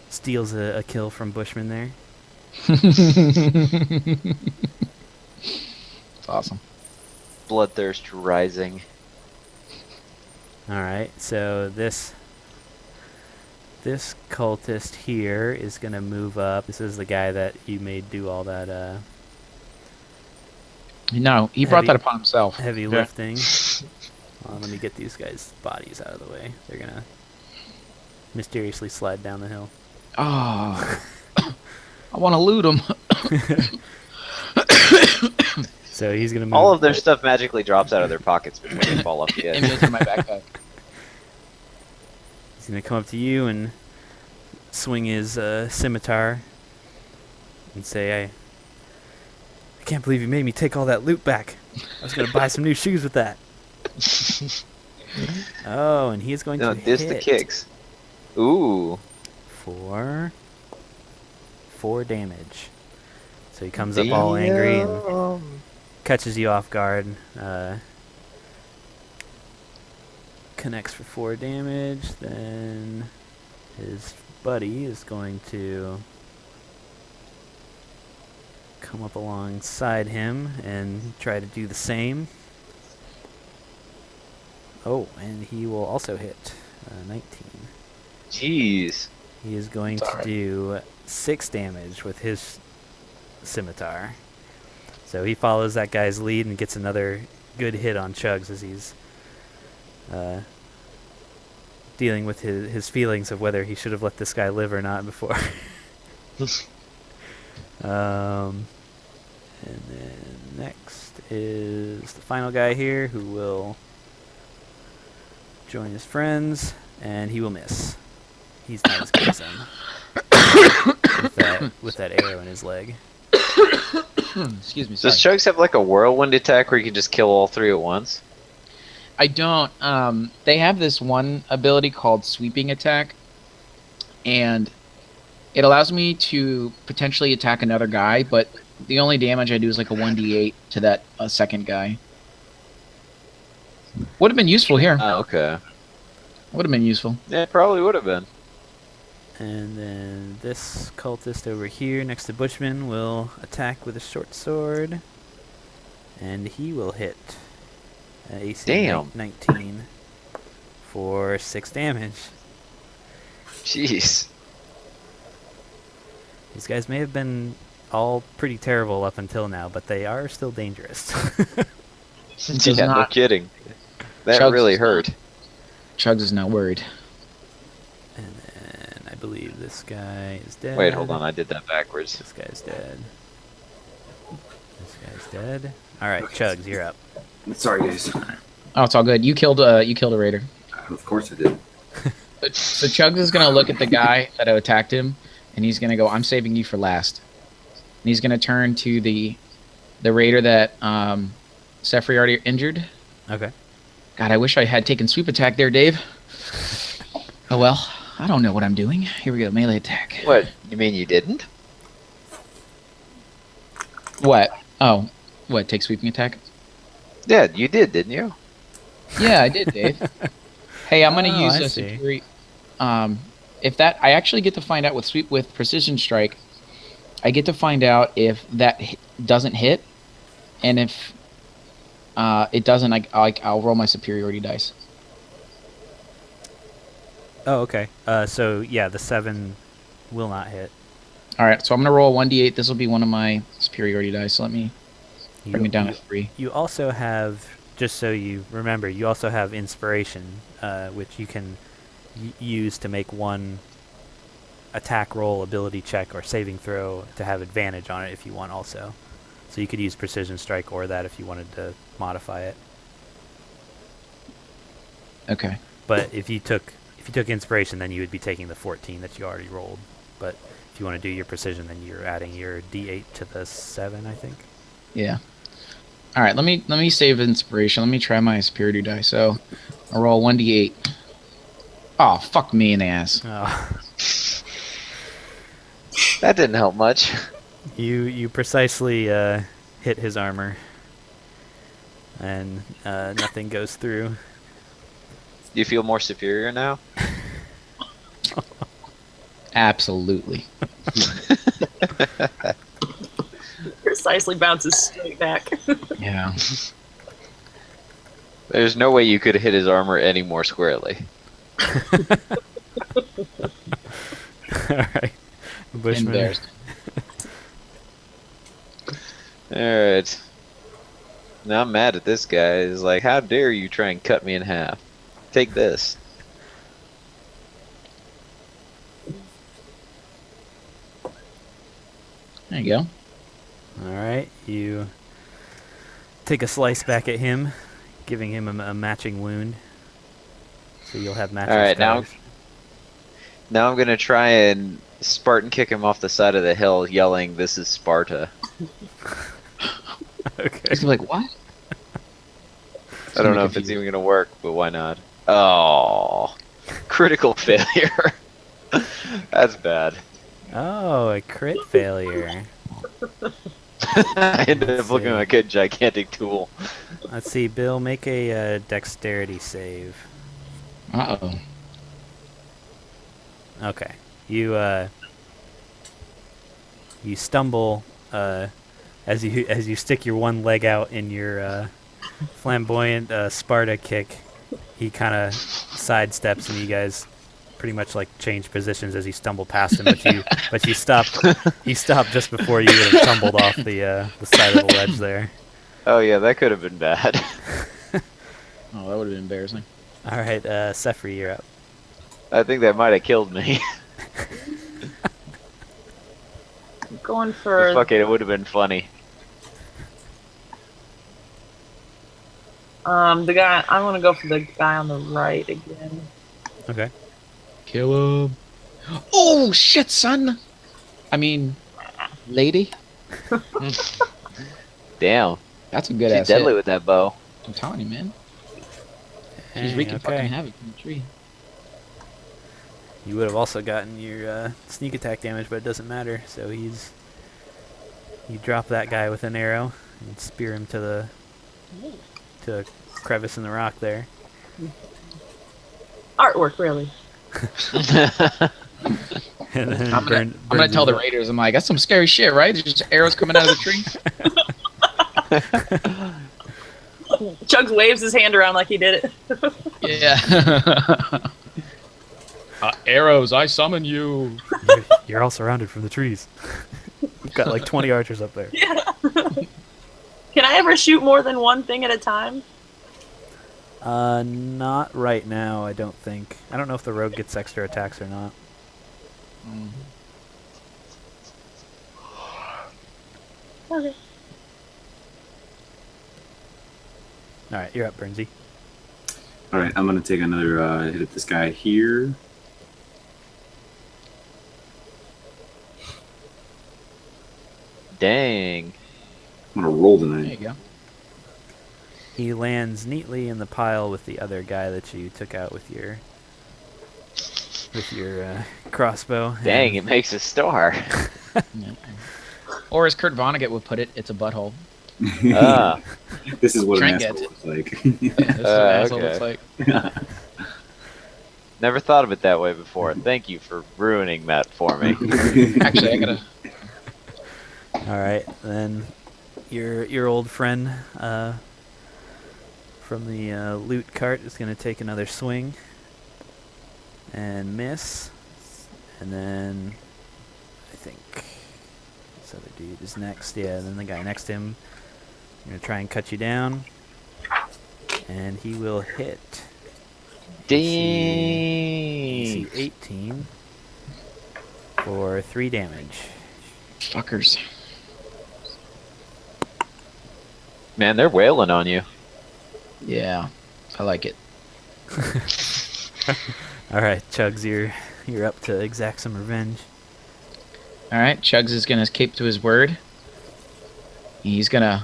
steals a kill from Bushman there. It's awesome. Bloodthirst rising. All right, so this cultist here is going to move up. This is the guy that you made do all that No, he brought that upon himself. heavy lifting. Let me get these guys' bodies out of the way. They're going to mysteriously slide down the hill. Oh, I want to loot him. So he's going to move. All of their stuff magically drops out of their pockets before they fall off the And edge. goes in my backpack. He's going to come up to you and swing his scimitar and say, I can't believe you made me take all that loot back. I was going to buy some new shoes with that. Oh, and he is going No, to this hit the kicks. Ooh. for 4 damage. So he comes up all angry and catches you off guard. Connects for 4 damage. Then his buddy is going to come up alongside him and try to do the same. Oh, and he will also hit 19. Jeez. He is going to do 6 damage with his scimitar. So he follows that guy's lead and gets another good hit on Chugs as he's dealing with his feelings of whether he should have let this guy live or not before. And then next is the final guy here who will join his friends, and he will miss. He's not as good as him with that arrow in his leg. Excuse me. Sorry. Does Chugs have like a whirlwind attack where you can just kill all 3 at once? I don't. They have this one ability called Sweeping Attack, and it allows me to potentially attack another guy, but the only damage I do is like a 1d8 to that second guy. Would have been useful here. Oh, okay. Would have been useful. Yeah, it probably would have been. And then this cultist over here next to Bushman will attack with a short sword, and he will hit AC Damn. 19 for 6 damage. Jeez. These guys may have been all pretty terrible up until now, but they are still dangerous. Does Yeah, no not- kidding. That Chugs really is not- hurt. Chugs is not worried. And then I believe this guy is dead. Wait, hold on. I did that backwards. This guy's dead. This guy's dead. All right, Chugs, you're up. Sorry, guys. Oh, it's all good. You killed a raider. of course I did. So Chugs is gonna look at the guy that attacked him, and he's gonna go, "I'm saving you for last." And he's gonna turn to the raider that Sefri already injured. Okay. God, I wish I had taken sweep attack there, Dave. Oh well, I don't know what I'm doing. Here we go, melee attack. What? You mean you didn't? What? Oh, what? Take sweeping attack? Yeah, you did, didn't you? Yeah, I did, Dave. Hey, I'm gonna Oh, use I a see. superior. If that, I actually get to find out with precision strike. I get to find out if that doesn't hit, and if it doesn't, I'll roll my superiority dice. Oh, okay. So yeah, the 7 will not hit. All right, so I'm gonna roll a 1d8. This will be one of my superiority dice. So let me bring it down to 3. You also have, just so you remember, you also have inspiration, which you can use to make one attack roll, ability check, or saving throw to have advantage on it if you want also. So you could use precision strike or that if you wanted to modify it. Okay. But if you took inspiration, then you would be taking the 14 that you already rolled. But if you want to do your precision, then you're adding your d8 to the 7, I think. Yeah. All right. Let me save inspiration. Let me try my superiority dice. So I roll 1d8. Oh, fuck me in the ass. Oh. That didn't help much. You precisely hit his armor, and nothing goes through. Do you feel more superior now? Absolutely. Precisely bounces straight back. Yeah. There's no way you could hit his armor any more squarely. Alright. Bushman. Embarrassed. Alright. Now I'm mad at this guy. He's like, how dare you try and cut me in half? Take this. There you go. Alright, you take a slice back at him, giving him a matching wound. So you'll have matching Alright, now scars. I'm gonna try and Spartan kick him off the side of the hill, yelling, "This is Sparta." Okay. He's gonna be like, what? I don't know if it's even gonna work, but why not? Oh, critical failure. That's bad. Oh, a crit failure. I ended up looking like a gigantic tool. Let's see, Bill, make a dexterity save. Uh-oh. Okay. You stumble as you stick your one leg out in your flamboyant Sparta kick. He kind of sidesteps, and you guys pretty much like change positions as you stumble past him. But you stopped. He stopped just before you would have tumbled off the side of the ledge there. Oh yeah, that could have been bad. Oh, that would have been embarrassing. All right, Sefri, you're up. I think that might have killed me. Going for Fuck it, it would have been funny. the guy. I want to go for the guy on the right again. Okay. Kill him. Oh, shit, son. I mean, lady. Damn, That's a good she's ass deadly hit. with that bow. I'm telling you, man. She's Hey, wreaking fucking okay. havoc in the tree. You would have also gotten your sneak attack damage, but it doesn't matter. So you drop that guy with an arrow and spear him to a crevice in the rock there. Artwork, really. And then I'm gonna tell the raiders. I'm like, that's some scary shit, right? There's just arrows coming out of the tree. Chugs waves his hand around like he did it. Yeah. Arrows, I summon you. You're all surrounded from the trees. We've got like 20 archers up there. Yeah. Can I ever shoot more than one thing at a time? Not right now, I don't think. I don't know if the rogue gets extra attacks or not. Okay. Alright, you're up, Bernsey. All right, I'm gonna take another hit at this guy here. Dang. I'm gonna roll There you tonight. go. He lands neatly in the pile with the other guy that you took out with your crossbow. Dang, and- it makes a star. Yeah. Or as Kurt Vonnegut would put it, it's a butthole. Ah. This is what Trent an asshole gets looks like. Yeah, this is what an asshole okay. looks like. Never thought of it that way before. Thank you for ruining that for me. Actually, I gotta. All right, then your old friend from the loot cart is going to take another swing and miss, and then I think this other dude is next. Yeah, then the guy next to him going to try and cut you down, and he will hit. Dang. DC 18 for 3 damage. Fuckers. Man, they're wailing on you. Yeah, I like it. All right, Chugs, you're up to exact some revenge. All right, Chugs is gonna keep to his word. He's kind of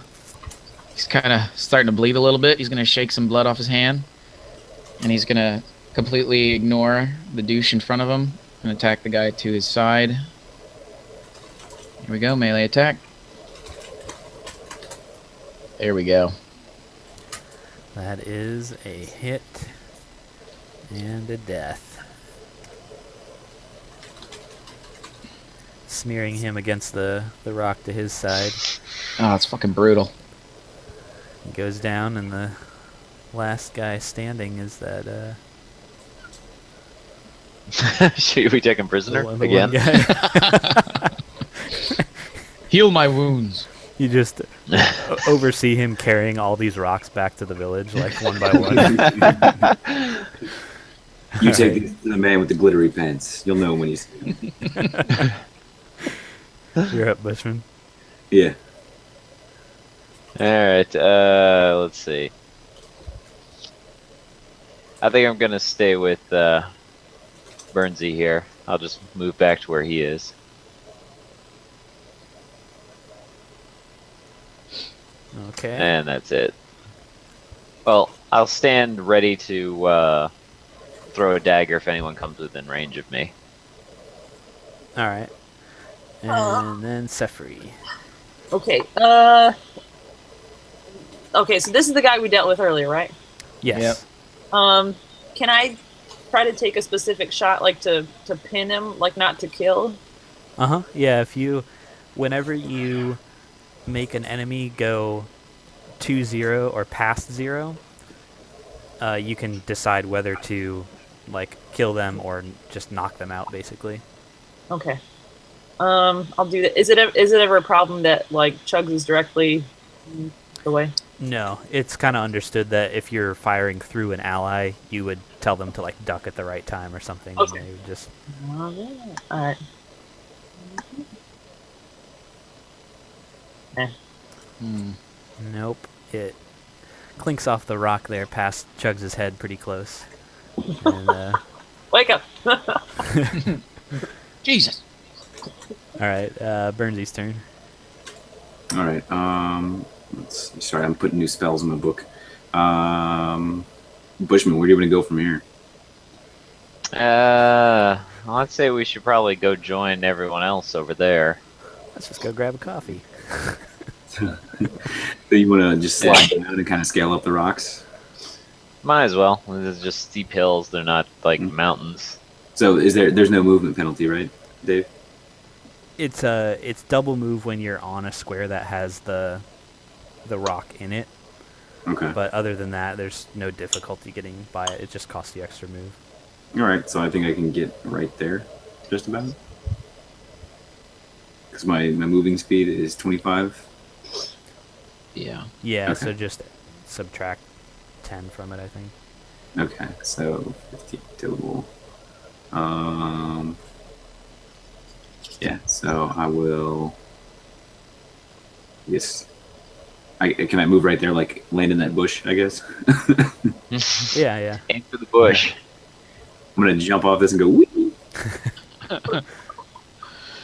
starting to bleed a little bit. He's gonna shake some blood off his hand, and he's gonna completely ignore the douche in front of him and attack the guy to his side. Here we go, melee attack. There we go. That is a hit and a death. Smearing him against the rock to his side. Oh, it's fucking brutal. He goes down, and the last guy standing is that Should we take him prisoner the one again? guy. Heal my wounds. You just oversee him carrying all these rocks back to the village, like one by one. You take this to the man with the glittery pants. You'll know when you see him. You're up, Bushman. Yeah. Alright, let's see. I think I'm gonna stay with Burnsy here. I'll just move back to where he is. Okay. And that's it. Well, I'll stand ready to throw a dagger if anyone comes within range of me. All right. And then Sefri. Okay. Okay, so this is the guy we dealt with earlier, right? Yes. Yep. Can I try to take a specific shot, like to pin him, like not to kill? Uh-huh. Yeah, whenever you make an enemy go to 0 or past 0, you can decide whether to, like, kill them or just knock them out, basically. Okay. I'll do that. Is it ever a problem that, like, Chugs is directly the way? No, it's kind of understood that if you're firing through an ally, you would tell them to, like, duck at the right time or something. Okay. And they would just... Alright. Nope. It clinks off the rock there past Chugs' head pretty close. And, Wake up! Jesus. all right, Burnsy's turn. All right. Let's see. Sorry, I'm putting new spells in my book. Bushman, where do you want to go from here? I'd say we should probably go join everyone else over there. Let's just go grab a coffee. So you want to just slide down and kind of scale up the rocks? Might as well. There's just steep hills. They're not like mountains. So there's no movement penalty, right, Dave? It's double move when you're on a square that has the rock in it. Okay. But other than that, there's no difficulty getting by it. It just costs the extra move. All right. So I think I can get right there, just about. Because my moving speed is 25. Yeah. Yeah, Okay. so just subtract 10 from it, I think. Okay. So 15 total. Yeah. So I will. Yes. Can I move right there, like land in that bush? I guess. Yeah. Aim for the bush. I'm gonna jump off this and go. Whee!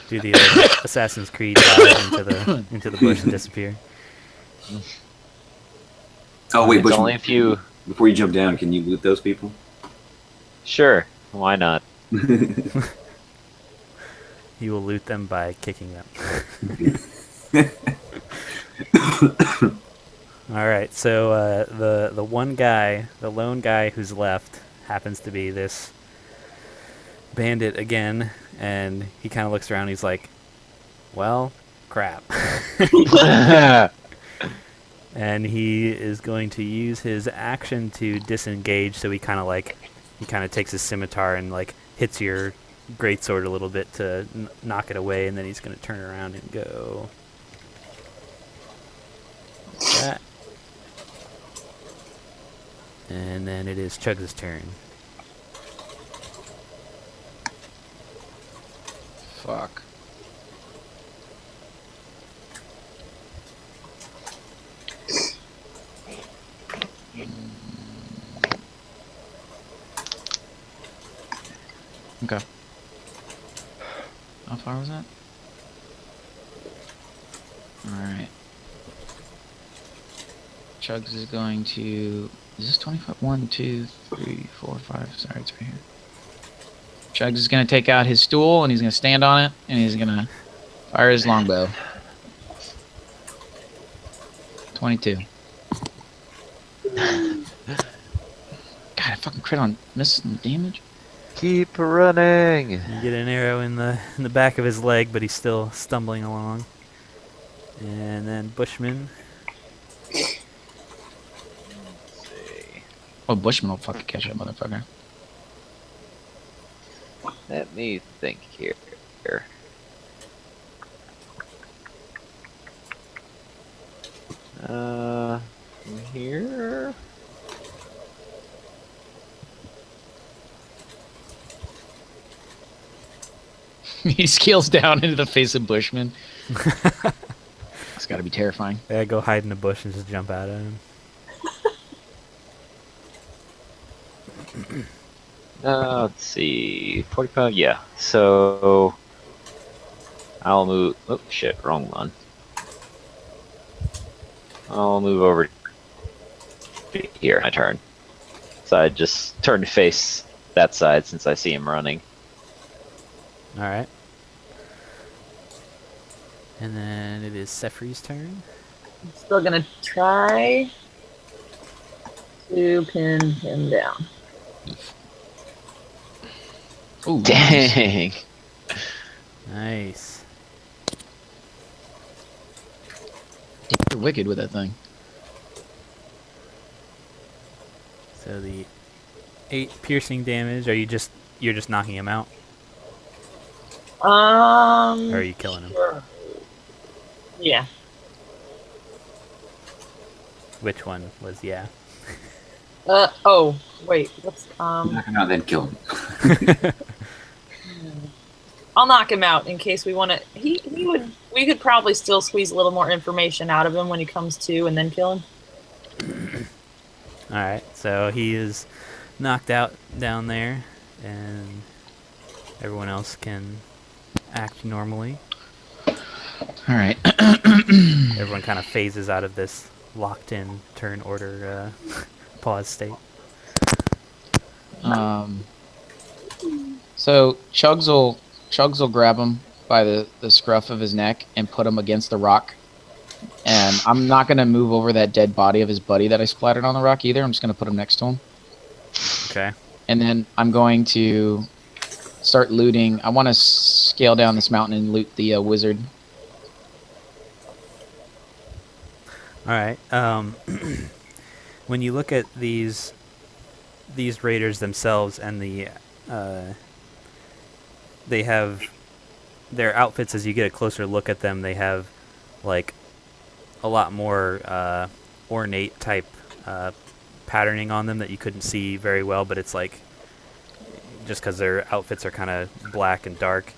Do the old Assassin's Creed dive into the bush and disappear. Oh wait, It's Bushman, only if you. before you jump down, can you loot those people? Sure. Why not? You will loot them by kicking them. All right, so the one guy, the lone guy who's left, happens to be this bandit again, and he kind of looks around. He's like, "Well, crap," and he is going to use his action to disengage. So he kind of takes his scimitar and like hits your greatsword a little bit to knock it away, and then he's going to turn around and go. That. And then it is Chugs' turn. Fuck. Okay. How far was that? Alright. Chugs is going to... Is this 25? 1, 2, 3, 4, 5. Sorry, it's right here. Chugs is going to take out his stool, and he's going to stand on it, and he's going to fire his longbow. 22. God, I fucking crit on missing damage. Keep running. You get an arrow in the back of his leg, but he's still stumbling along. And then Bushman. Oh, Bushman will fucking catch that motherfucker. Let me think here. Here. He scales down into the face of Bushman. It's gotta be terrifying. Yeah, go hide in a bush and just jump out at him. Let's see. 45, yeah. So I'll move. Oh shit, wrong one. I'll move over here. My turn. So I just turn to face that side since I see him running. All right. And then it is Sefri's turn. I'm still gonna try to pin him down. Ooh, Dang. Nice. You're wicked with that thing. So the 8 piercing damage. You're just knocking him out, or are you killing him? Sure. Yeah. Which one was yeah? Oh, wait. What's Knock him out, then kill him. I'll knock him out in case we want to. We could probably still squeeze a little more information out of him when he comes to, and then kill him. All right. So he is knocked out down there, and everyone else can act normally. All right. Everyone kind of phases out of this locked-in turn order pause state. So Chugs will grab him by the scruff of his neck and put him against the rock. And I'm not gonna move over that dead body of his buddy that I splattered on the rock either. I'm just gonna put him next to him. Okay. And then I'm going to start looting. I want to scale down this mountain and loot the wizard. All right. When you look at these raiders themselves and they have their outfits, as you get a closer look at them, they have like a lot more ornate type patterning on them that you couldn't see very well, but it's like just because their outfits are kind of black and dark,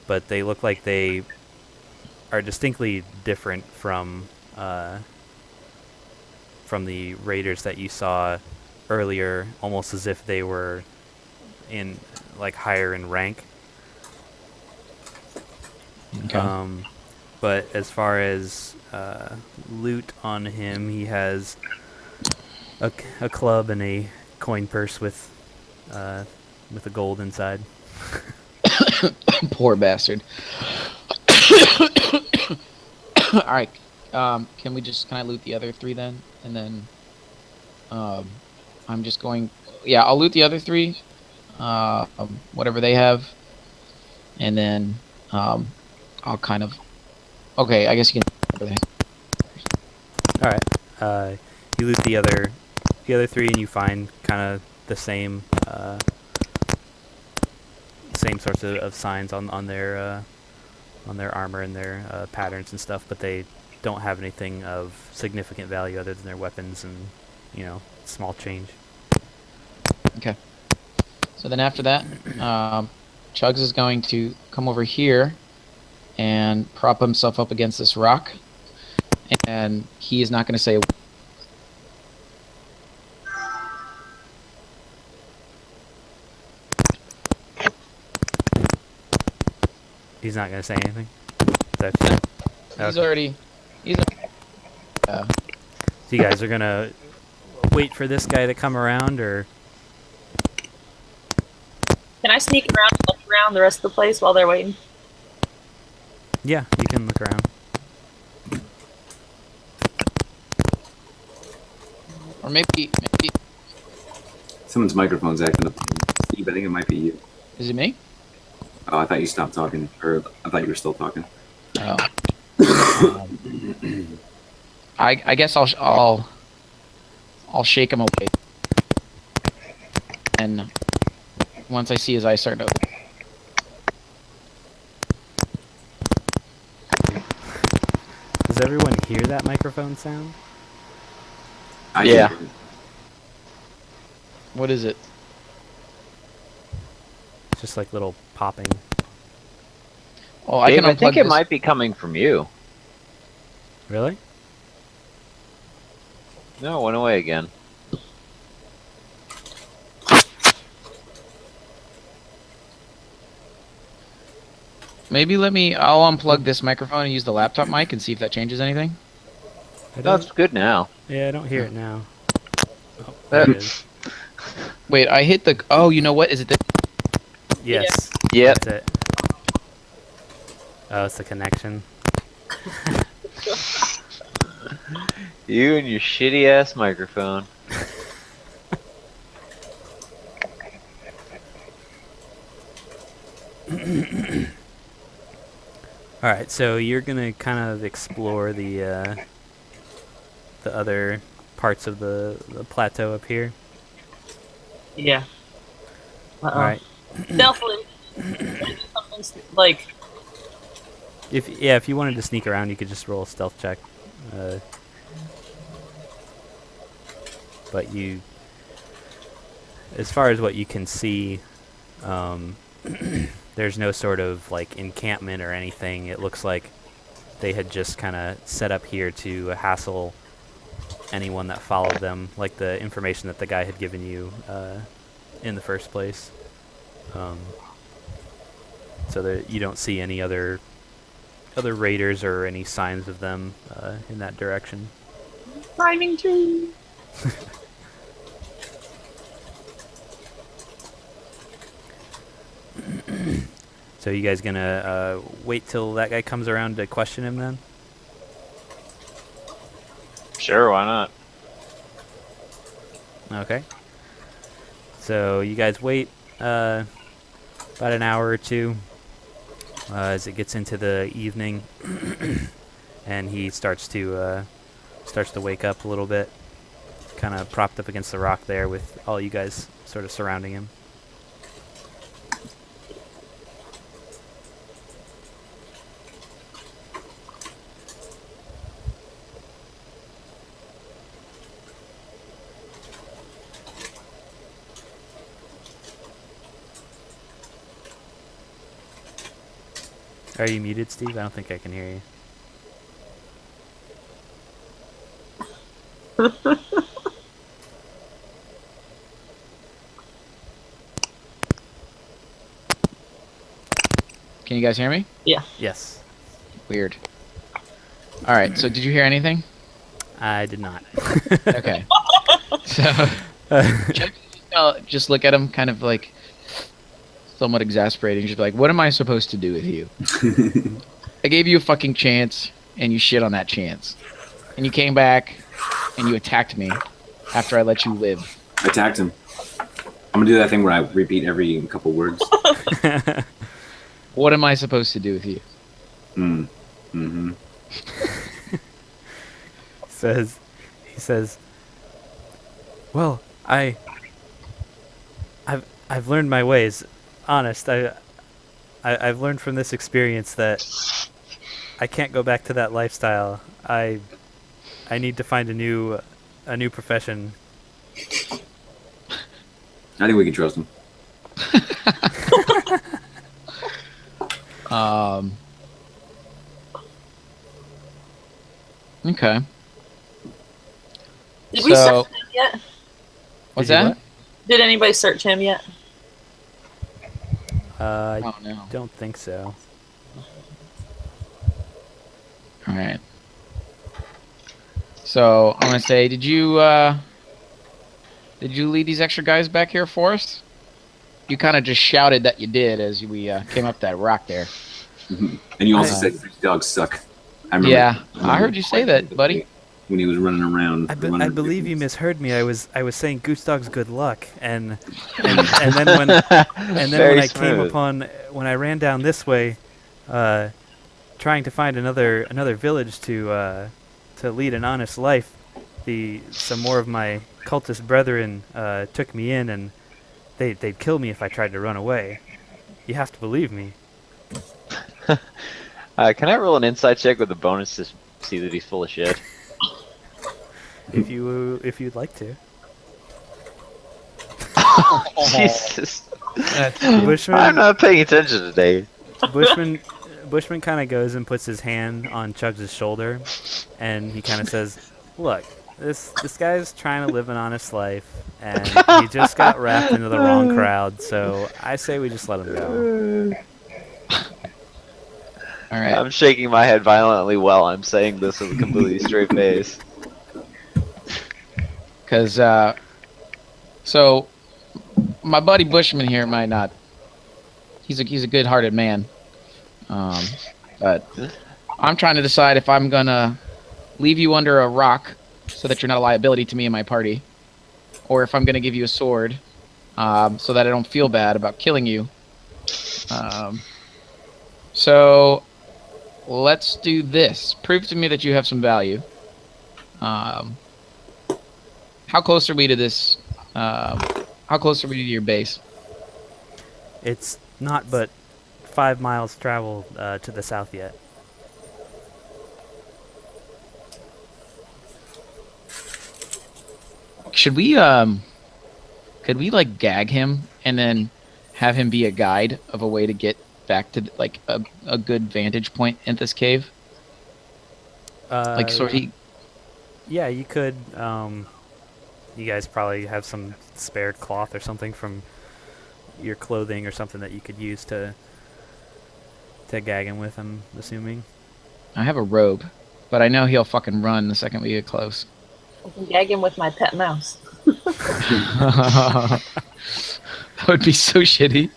but they look like they are distinctly different from from the raiders that you saw earlier, almost as if they were in like higher in rank. Okay. But as far as loot on him, he has a club and a coin purse with the gold inside. Poor bastard. All right. Can I loot the other 3 then? And then I'm just going. Yeah, I'll loot the other 3. Whatever they have, and then I'll kind of. Okay, I guess you can. All right. You loot the other 3, and you find kind of the same sorts of signs on their armor and their patterns and stuff, but they don't have anything of significant value other than their weapons and small change. Okay. So then after that, Chugs is going to come over here and prop himself up against this rock, and he is not going to say. He's not going to say anything? He's He's already. So you guys are going to wait for this guy to come around, or? Can I sneak around and look around the rest of the place while they're waiting? Yeah, you can look around. Or maybe. Someone's microphone's acting up. Steve, I think it might be you. Is it me? Oh, I thought you stopped talking, or I thought you were still talking. Oh. I guess I'll shake him away, and once I see his eyes start to open. Does everyone hear that microphone sound? Yeah. What is it? It's just like little popping. Oh, I Dave, can I unplug think it this. might be coming from you. Really? No, it went away again. Maybe I'll unplug this microphone and use the laptop mic and see if that changes anything. No, it's good now. Yeah, I don't hear it now. Oh, there it is. Wait, I hit the. Oh, you know what? Is it the? Yes. Yep. That's it. Oh, it's the connection. You and your shitty ass microphone. All right, so you're gonna kind of explore the other parts of the plateau up here. Yeah. All right. Stealthily. Something like. If you wanted to sneak around, you could just roll a stealth check. But as far as what you can see, there's no sort of like encampment or anything. It looks like they had just kind of set up here to hassle anyone that followed them, like the information that the guy had given you in the first place. So that you don't see any other raiders or any signs of them in that direction. Climbing tree. So you guys gonna wait till that guy comes around to question him then? Sure, why not? Okay. So you guys wait about an hour or two as it gets into the evening, and he starts to wake up a little bit, kind of propped up against the rock there with all you guys sort of surrounding him. Are you muted, Steve? I don't think I can hear you. Can you guys hear me? Yes. Weird. All right. So did you hear anything? I did not. Okay. So just look at him, kind of like somewhat exasperating. Just be like, what am I supposed to do with you? I gave you a fucking chance, and you shit on that chance. And you came back, and you attacked me after I let you live. Attacked him. I'm gonna do that thing where I repeat every couple words. What am I supposed to do with you? Mm-hmm. He says, well, I've learned my ways. Honest, I've learned from this experience that I can't go back to that lifestyle. I need to find a new profession. I think we can trust him. Okay. Did we search him yet? What's Did you that? what? Did anybody search him yet? I Oh no. don't think so. All right. So I'm gonna say, did you lead these extra guys back here for us? You kind of just shouted that you did as we came up that rock there. Mm-hmm. And you also I- said these dogs suck. I remember. Yeah, I heard you say that, buddy. When he was running around. I believe you misheard me. I was saying Goose Dog's good luck, and then when Very I came smooth. upon when I ran down this way, trying to find another village to lead an honest life, some more of my cultist brethren took me in, and they'd kill me if I tried to run away. You have to believe me. Can I roll an insight check with a bonus to see that he's full of shit? If you'd like to. Jesus. Bushman, I'm not paying attention today. Bushman kind of goes and puts his hand on Chugs' shoulder, and he kind of says, "Look, this guy's trying to live an honest life, and he just got wrapped into the wrong crowd. So I say we just let him go." All right. I'm shaking my head violently while I'm saying this with a completely straight face. Because, so, my buddy Bushman here might not. He's a good-hearted man. But I'm trying to decide if I'm gonna leave you under a rock so that you're not a liability to me and my party, or if I'm gonna give you a sword, so that I don't feel bad about killing you. So, let's do this. Prove to me that you have some value. How close are we to this? How close are we to your base? It's not but 5 miles travel to the south yet. Should we could we like gag him and then have him be a guide of a way to get back to like a good vantage point in this cave? Like sort of Yeah, you could. You guys probably have some spare cloth or something from your clothing or something that you could use to gag him with, I'm assuming. I have a robe, but I know he'll fucking run the second we get close. I can gag him with my pet mouse. That would be so shitty.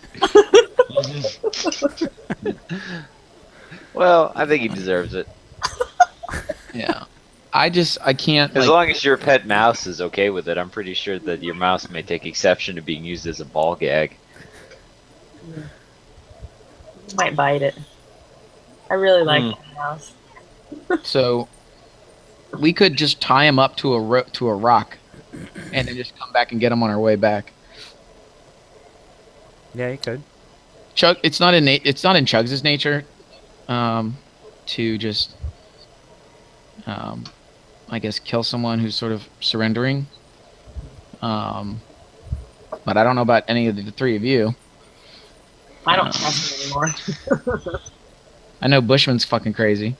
Well, I think he deserves it. Yeah. I can't As like, long as your pet mouse is okay with it, I'm pretty sure that your mouse may take exception to being used as a ball gag. Might bite it. I really like that mouse. so we could just tie him up to a rock and then just come back and get him on our way back. Yeah, you could. Chug, it's not in Chugs' nature to just I guess kill someone who's sort of surrendering. But I don't know about any of the three of you. I don't trust him anymore. I know Bushman's fucking crazy,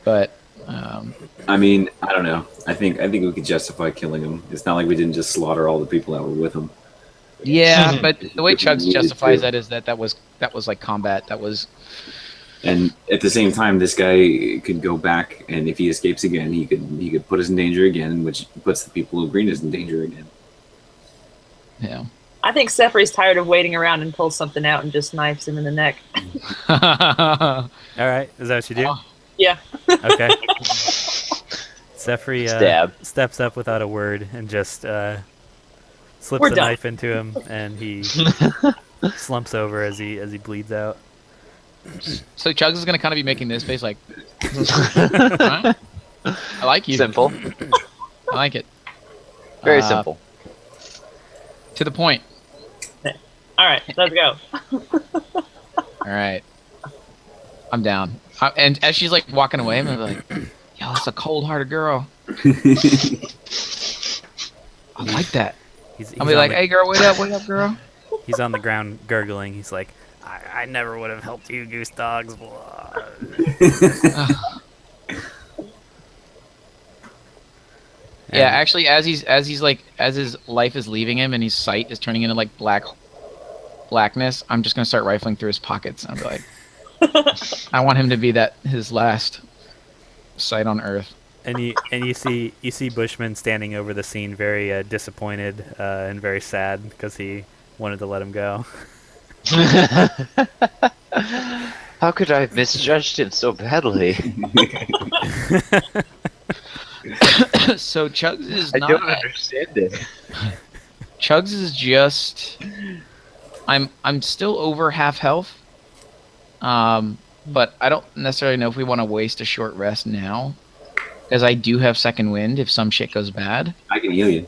but I mean, I don't know. I think we could justify killing him. It's not like we didn't just slaughter all the people that were with him. Yeah, but the way If we Chugs needed justifies to. that is that was like combat. That was And at the same time, this guy could go back, and if he escapes again, he could put us in danger again, which puts the people of Green in danger again. yeah. I think Sefri's tired of waiting around and pulls something out and just knifes him in the neck. All right, is that what you do? Oh. Yeah. Okay. Sefri Stab. steps up without a word and just slips We're the done. knife into him, and he slumps over as he bleeds out. So Chugs is gonna kind of be making this face like, "Alright. I like you. Simple. I like it. Very simple. To the point. All right, let's go. All right. I'm down. And as she's like walking away, I'm like, yo, that's a cold-hearted girl. I like that. He's I'll be on like, the- hey, girl, wait up, girl. He's on the ground gurgling. He's like, I never would have helped you, goose dogs. Blah. Yeah, And- actually, as his life is leaving him and his sight is turning into like blackness, I'm just gonna start rifling through his pockets. I'll be like, I want him to be his last sight on Earth. And you see Bushman standing over the scene, very disappointed and very sad because he wanted to let him go. How could I have misjudged him so badly? So Chugs is I not. don't understand it. Chugs is just. I'm still over half health. But I don't necessarily know if we want to waste a short rest now, because I do have second wind if some shit goes bad. I can heal you.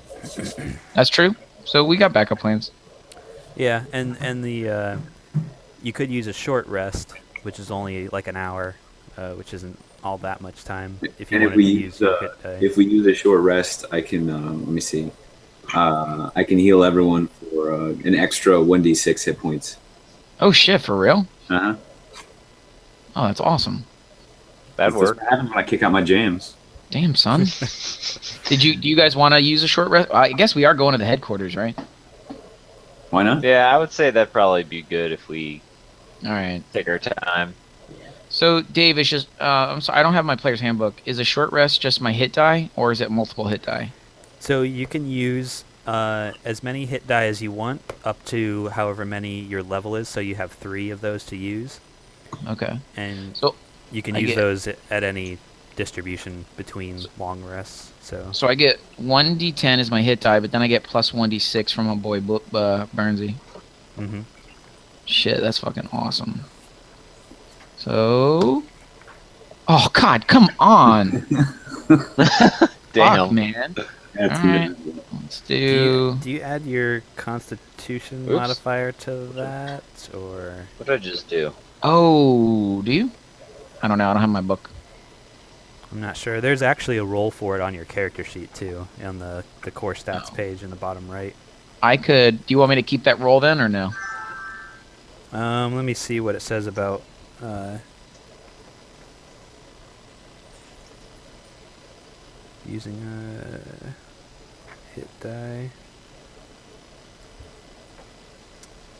That's true. So we got backup plans. Yeah, and the you could use a short rest, which is only like an hour, which isn't all that much time. If you And if wanted we to use use your hit die. if we use a short rest, I can let me see. I can heal everyone for an extra 1d6 hit points. Oh shit, for real? Uh-huh. Oh, that's awesome. That'd That's work. what happens when I kick out my jams. Damn, son. Do you guys want to use a short rest? I guess we are going to the headquarters, right? Why not? Yeah, I would say that'd probably be good if we All right. take our time. So Dave, it's just I'm sorry, I don't have my player's handbook. Is a short rest just my hit die, or is it multiple hit die? So you can use as many hit die as you want, up to however many your level is. So you have 3 of those to use, Okay. and So you can I use get- those at any distribution between long rests. So I get 1d10 is my hit die, but then I get plus 1d6 from my boy Burnsy. hmm Shit, that's fucking awesome. So, oh god, come on, Damn. fuck, man. That's Alright. good. Let's do you, do. do you add your Constitution Oops. modifier to that, or What did I just do? Oh, do you? I don't know. I don't have my book. I'm not sure. There's actually a roll for it on your character sheet too, on the core stats Oh. page in the bottom right. I could. Do you want me to keep that roll then, or no? Let me see what it says about using a hit die.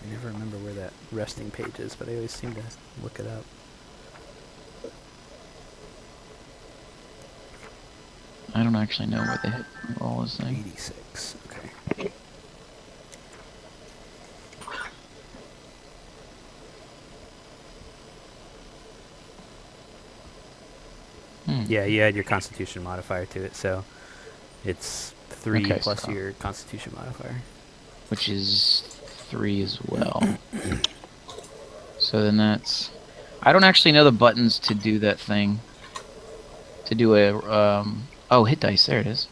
I never remember where that resting page is, but I always seem to look it up. I don't actually know what the hit roll is thing. 86. Okay. Yeah, you add your Constitution modifier to it, so it's 3 Okay, plus so- your Constitution modifier. Which is 3 as well. So then that's. I don't actually know the buttons to do that thing. To do a oh, hit dice. There it is.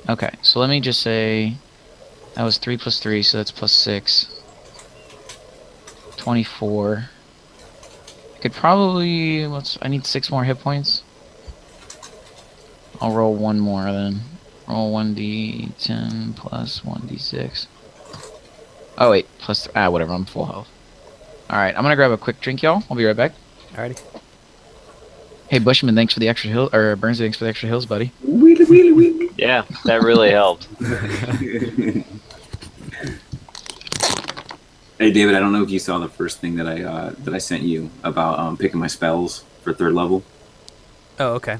Okay, so let me just say that was 3 plus 3, so that's plus 6. 24. I could probably I need 6 more hit points. I'll roll 1 more then. Roll 1d10 plus 1d6. Oh wait, plus whatever, I'm full health. Alright, I'm gonna grab a quick drink, y'all. I'll be right back. Alrighty. Hey, Bushman, thanks for the extra hill, or Burns, thanks for the extra hills, buddy. Wheelie, wheelie, wheelie. Yeah, that really helped. Hey, David, I don't know if you saw the first thing that I sent you about picking my spells for 3rd level. Oh, okay.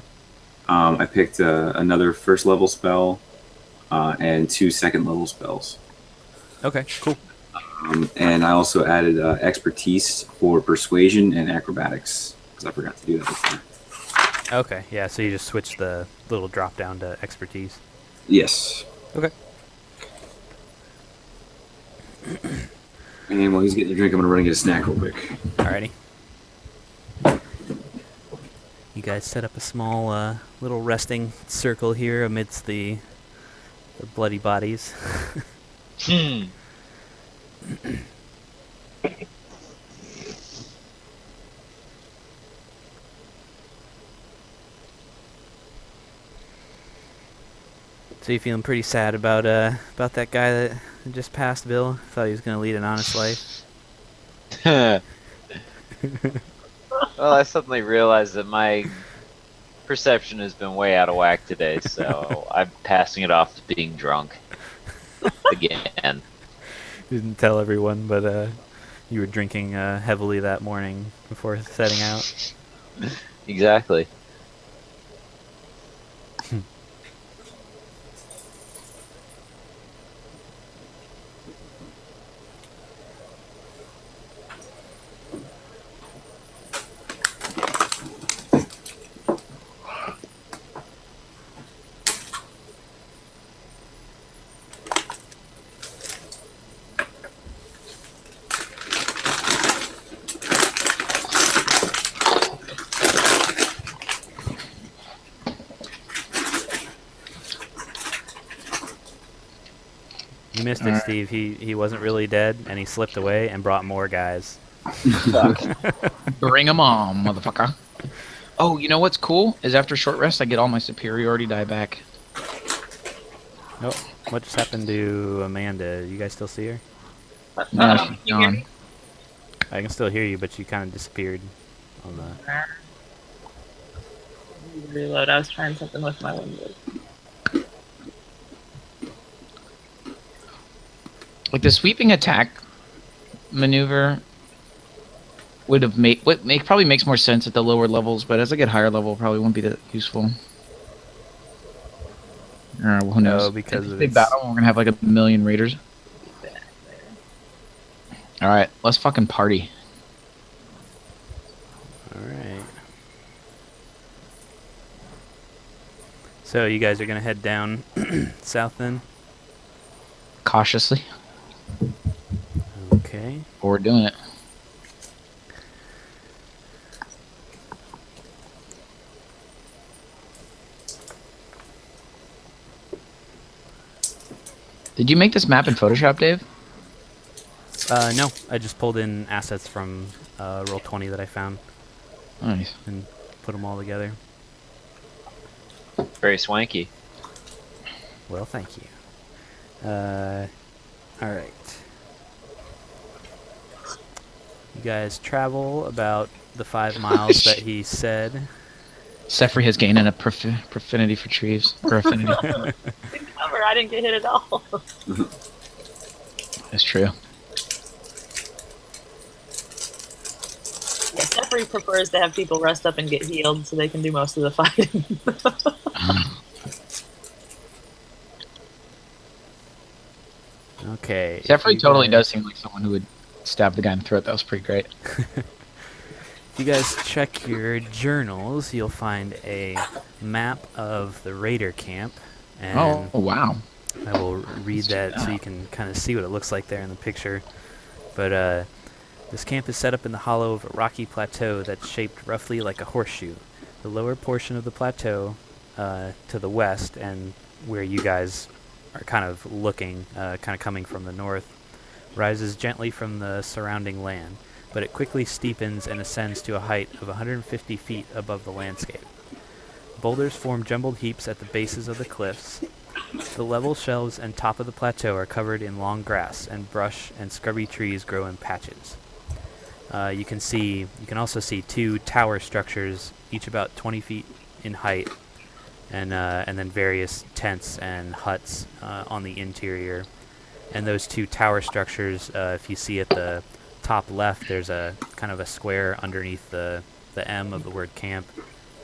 I picked another 1st level spell and 2 2nd level spells. Okay, cool. And I also added expertise for persuasion and acrobatics because I forgot to do that before. Okay, yeah, so you just switch the little drop down to expertise. Yes. Okay. And while he's getting a drink, I'm going to run and get a snack real quick. Alrighty. You guys set up a small little resting circle here amidst the bloody bodies. So you feeling pretty sad about that guy that just passed, Bill? Thought he was gonna lead an honest life. Well, I suddenly realized that my perception has been way out of whack today, so I'm passing it off to being drunk again. Didn't tell everyone, but you were drinking heavily that morning before setting out. Exactly. You missed it, Steve. He wasn't really dead, and he slipped away and brought more guys. Bring 'em on, motherfucker. Oh, you know what's cool? Is after short rest, I get all my superiority die back. Oh, what just happened to Amanda? You guys still see her? No, she's you hear gone. me? I can still hear you, but you kind of disappeared on the... Reload. I was trying something with my windows. Like the sweeping attack maneuver would have probably makes more sense at the lower levels, but as I get higher level, probably won't be that useful. Well, who knows? No, because It's a of big its- battle. We're gonna have like 1,000,000 raiders. All right, let's fucking party. Alright. So you guys are going to head down south then? Cautiously, Okay. but we're doing it. Did you make this map in Photoshop, Dave? No, I just pulled in assets from Roll20 that I found Nice. and put them all together. Very swanky. Well, thank you. Alright. You guys travel about the 5 miles that he said. Sefri has gained a profinity for trees. Or affinity. Didn't cover. I didn't get hit at all. That's true. Yeah, Jeffrey prefers to have people rest up and get healed so they can do most of the fighting. Okay. if Sefri you totally guys- does seem like someone who would stab the guy in the throat. That was pretty great. If you guys check your journals, you'll find a map of the raider camp, and Oh, wow. I will read that so you can kind of see what it looks like there in the picture. But this camp is set up in the hollow of a rocky plateau that's shaped roughly like a horseshoe. The lower portion of the plateau to the west, and where you guys are kind of looking, kind of coming from the north, rises gently from the surrounding land, but it quickly steepens and ascends to a height of 150 feet above the landscape. Boulders form jumbled heaps at the bases of the cliffs. The level shelves and top of the plateau are covered in long grass, and brush and scrubby trees grow in patches. you can also see 2 tower structures, each about 20 feet in height, and then various tents and huts on the interior. And those 2 tower structures, if you see at the top left, there's a kind of a square underneath the M of the word camp,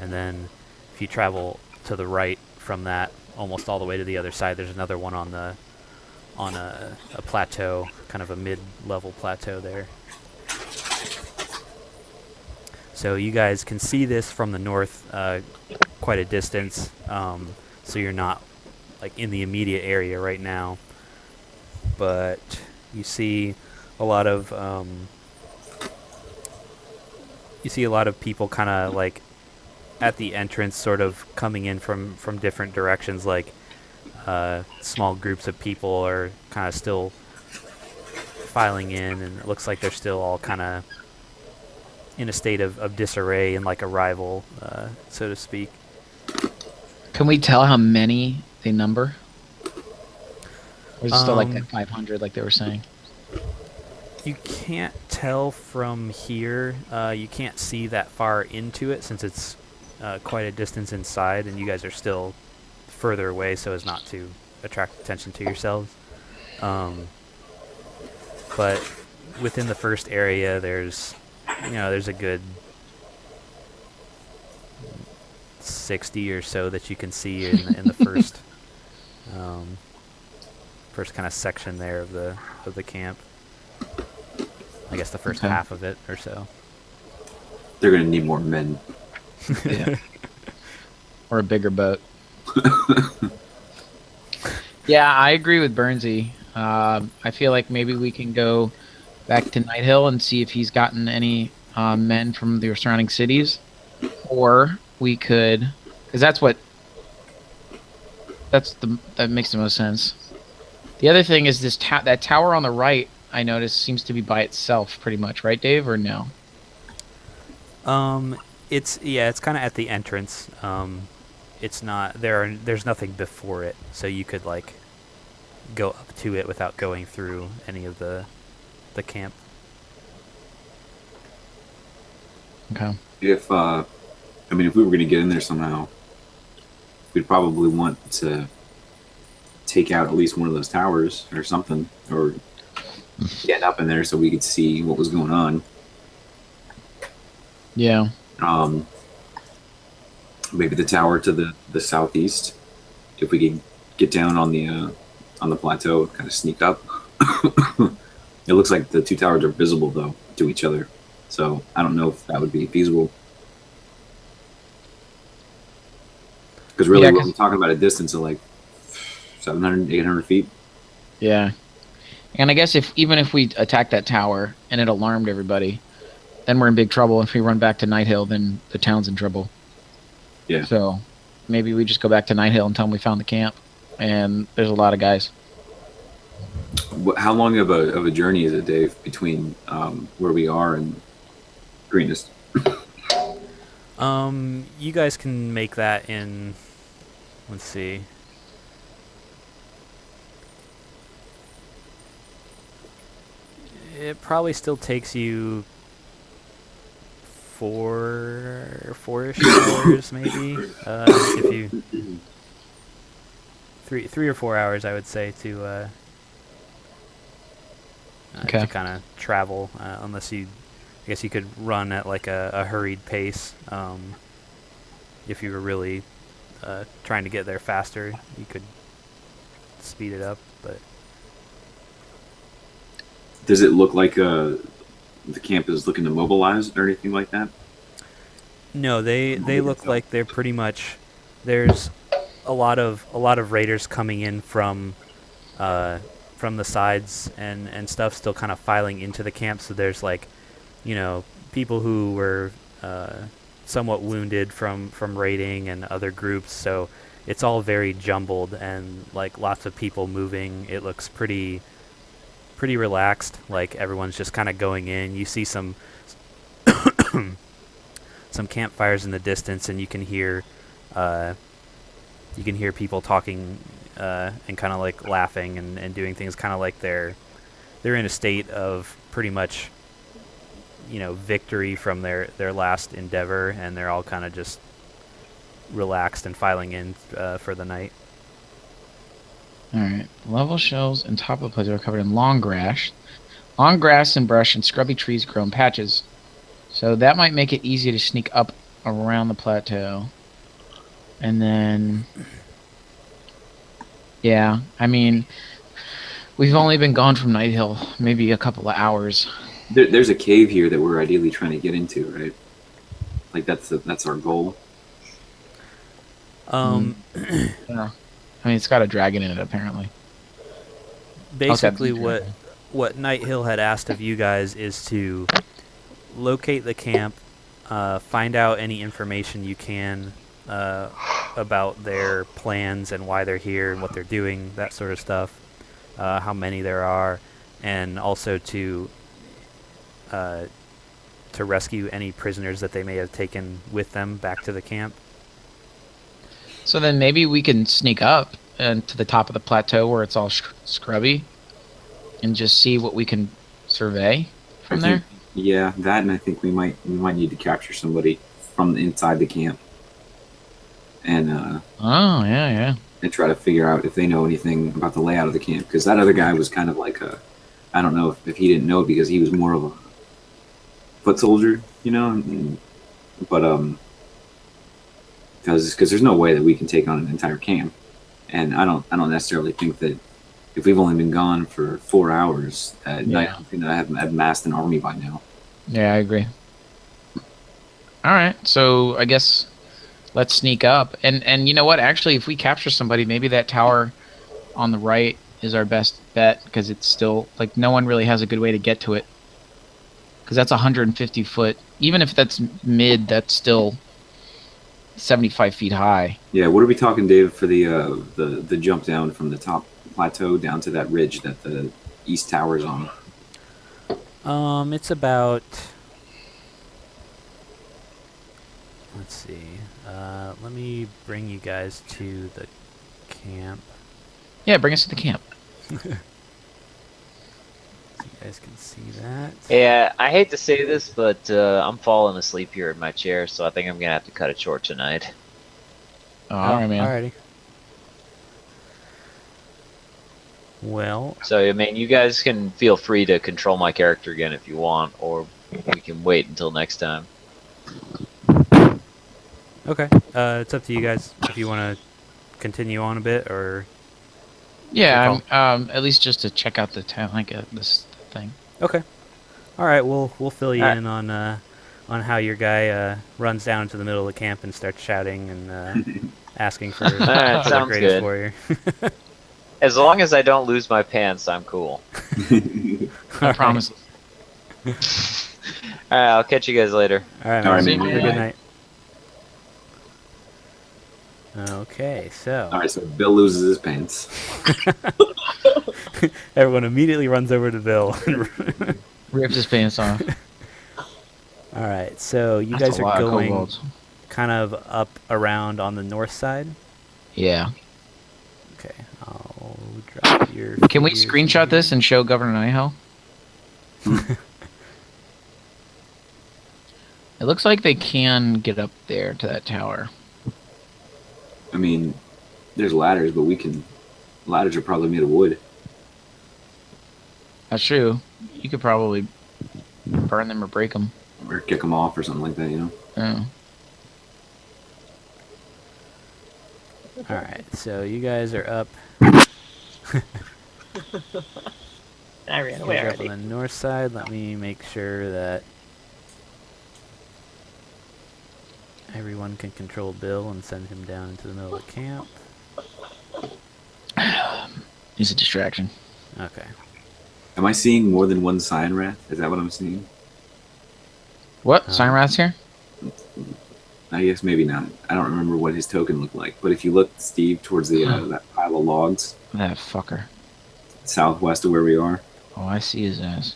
and then if you travel to the right from that, almost all the way to the other side, there's another one on a plateau, kind of a mid-level plateau there. So you guys can see this from the north quite a distance, so you're not like in the immediate area right now, but you see a lot of people kind of like at the entrance, sort of coming in from different directions, like small groups of people are kind of still filing in, and it looks like they're still all kind of in a state of disarray and like arrival, so to speak. Can we tell how many they number? Or is it still like that 500 like they were saying? You can't tell from here. You can't see that far into it since it's quite a distance inside, and you guys are still further away so as not to attract attention to yourselves. But within the first area, there's a good 60 or so that you can see in the first first kind of section there of the camp. I guess the first half of it or so. They're gonna need more men. Yeah. Or a bigger boat. Yeah, I agree with Bernsey. I feel like maybe we can go back to Night Hill and see if he's gotten any men from the surrounding cities, or we could, because that makes the most sense. The other thing is this that tower on the right, I noticed, seems to be by itself pretty much, right, Dave, or no? It's kind of at the entrance. It's not there's nothing before it, so you could like go up to it without going through any of the camp. Okay. If we were going to get in there somehow, we'd probably want to take out at least one of those towers or something, or get up in there so we could see what was going on. Yeah. Maybe the tower to the southeast, if we could get down on the plateau, kind of sneak up. It looks like the 2 towers are visible though to each other, so I don't know if that would be feasible. Because really, we're talking about a distance of like 700, 800 feet. Yeah. And I guess even if we attack that tower and it alarmed everybody, then we're in big trouble. If we run back to Night Hill, then the town's in trouble. Yeah. So maybe we just go back to Night Hill and tell them we found the camp, and there's a lot of guys. How long of a journey is it, Dave, between where we are and Greenest? You guys can make that in, let's see. It probably still takes you 4-ish hours, maybe. If you 3 or 4 hours, I would say, to kind of travel, unless I guess you could run at like a hurried pace. If you were really trying to get there faster, you could speed it up, but. Does it look like the camp is looking to mobilize or anything like that? No, they look like they're pretty much. There's a lot of raiders coming in from the sides and stuff, still kind of filing into the camp. So there's like, people who were somewhat wounded from raiding and other groups. So it's all very jumbled and like lots of people moving. It looks pretty relaxed, like everyone's just kind of going in. You see some campfires in the distance, and you can hear people talking and kind of like laughing and doing things, kind of like they're in a state of pretty much victory from their last endeavor, and they're all kind of just relaxed and filing in for the night. All right. Level shelves and top of the plateau are covered in long grass. Long grass and brush and scrubby trees grow in patches. So that might make it easy to sneak up around the plateau. And then... Yeah, I mean... We've only been gone from Night Hill maybe a couple of hours. There's a cave here that we're ideally trying to get into, right? Like that's our goal. Yeah. I mean, it's got a dragon in it, apparently. Basically, Okay. what Night Hill had asked of you guys is to locate the camp, find out any information you can about their plans and why they're here and what they're doing, that sort of stuff, how many there are, and also to rescue any prisoners that they may have taken with them back to the camp. So then maybe we can sneak up to the top of the plateau where it's all scrubby and just see what we can survey from there. Yeah, that, and I think we might need to capture somebody from inside the camp, and Oh, yeah. and try to figure out if they know anything about the layout of the camp. Because that other guy was kind of like I don't know if he didn't know because he was more of a foot soldier, but because there's no way that we can take on an entire camp, and I don't necessarily think that if we've only been gone for 4 hours at night, I think that I have amassed an army by now. Yeah, I agree. All right, so I guess let's sneak up. And you know what? Actually, if we capture somebody, maybe that tower on the right is our best bet because it's still, like, no one really has a good way to get to it. Because that's 150 foot. Even if that's mid, that's still 75 feet high. Yeah, what are we talking, David, for the jump down from the top plateau down to that ridge that the east tower is on? It's about... Let's see. Let me bring you guys to the camp. Yeah, bring us to the camp. So you guys can see that. Yeah, I hate to say this, but I'm falling asleep here in my chair, so I think I'm gonna have to cut it short tonight. Oh, all right, man. Alrighty. Well, So I mean, you guys can feel free to control my character again if you want, or we can wait until next time. okay. It's up to you guys if you want to continue on a bit or... Yeah, at least just to check out the town, like this thing. Okay. All right. We'll fill you Alright. in on how your guy runs down into the middle of the camp and starts shouting and asking for Alright, the sounds greatest good. warrior. As long as I don't lose my pants, I'm cool. I promise. Alright, I'll catch you guys later. All right. All right, man. man. Have a good Bye. night. Okay. So All right, so Bill loses his pants. everyone immediately runs over to Bill. Ripped his pants off. All right. So you That's guys a are lot of going kobolds. kind of up around on the north side. Yeah. Okay. I'll drop your... Can we figures screenshot here. this and show Governor Nihel? It looks like they can get up there to that tower. I mean, there's ladders, but ladders are probably made of wood. That's true. You could probably burn them or break them. Or kick them off or something like that, Oh. All right. So you guys are up. I ran You away guys are up on already. the north side. Let me make sure that everyone can control Bill and send him down into the middle of the camp. He's a distraction. Okay. Am I seeing more than one Cyan Wrath? Is that what I'm seeing? What? Um, Sign Rat's here? I guess maybe not. I don't remember what his token looked like. But if you look, Steve, towards the that pile of logs That fucker. southwest of where we are, Oh, I see his ass.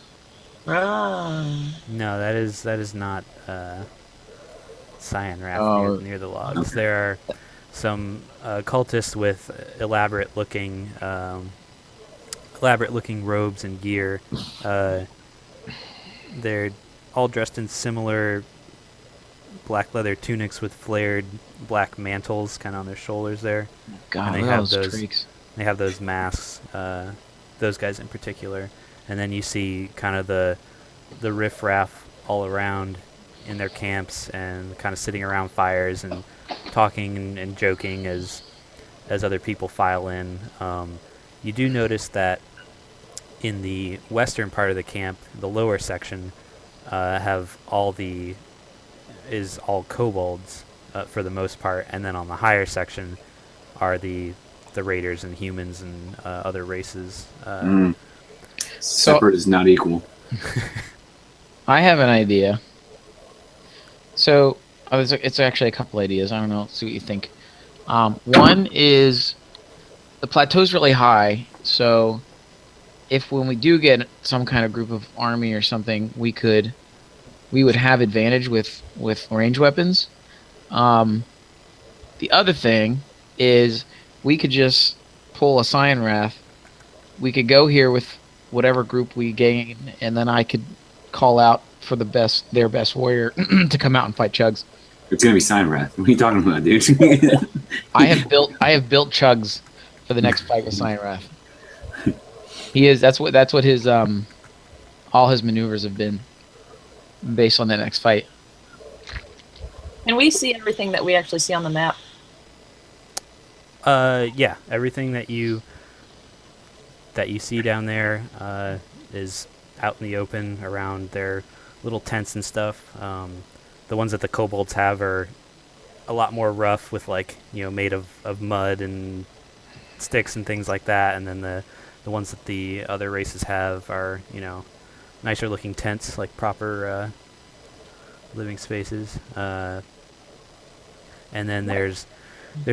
Ah. No, that is not Cyan Wrath Oh. near the logs. Okay. There are some cultists with elaborate looking robes and gear. They're all dressed in similar black leather tunics with flared black mantles kind of on their shoulders there. God, And they look at have those those- streaks. They have those masks, those guys in particular. And then you see kind of the riffraff all around in their camps and kind of sitting around fires and talking and joking as other people file in. You do notice that in the western part of the camp, the lower section, have all kobolds for the most part, and then on the higher section are the raiders and humans and other races. Separate is not equal. I have an idea. So, it's actually a couple ideas. I don't know. See what you think. One is the plateau's really high, so if when we do get some kind of group of army or something, we would have advantage with range weapons. The other thing is we could just pull a Cyan Wrath. We could go here with whatever group we gain, and then I could call out for their best warrior to come out and fight Chugs. It's gonna be Sign Wrath. What are you talking about, dude? I have built Chugs for the next fight with Cyan Wrath. That's what his all his maneuvers have been based on that next fight. Can we see everything that we actually see on the map? Yeah, everything that you see down there is out in the open around their little tents and stuff. The ones that the kobolds have are a lot more rough, with made of mud and sticks and things like that. And then the ones that the other races have are nicer looking tents, like proper living spaces. And then there's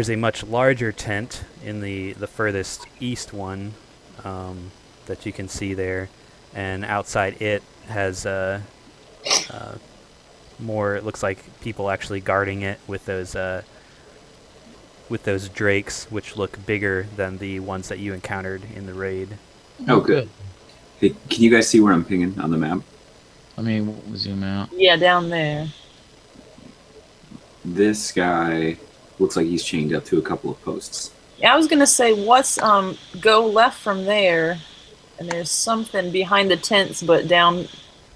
a much larger tent in the furthest east one that you can see there, and outside it has more. It looks like people actually guarding it with those drakes, which look bigger than the ones that you encountered in the raid. Oh, good. Hey, can you guys see where I'm pinging on the map? Let me zoom out. Yeah, down there. This guy looks like he's chained up to a couple of posts. Yeah, I was gonna say, what's go left from there, and there's something behind the tents, but down,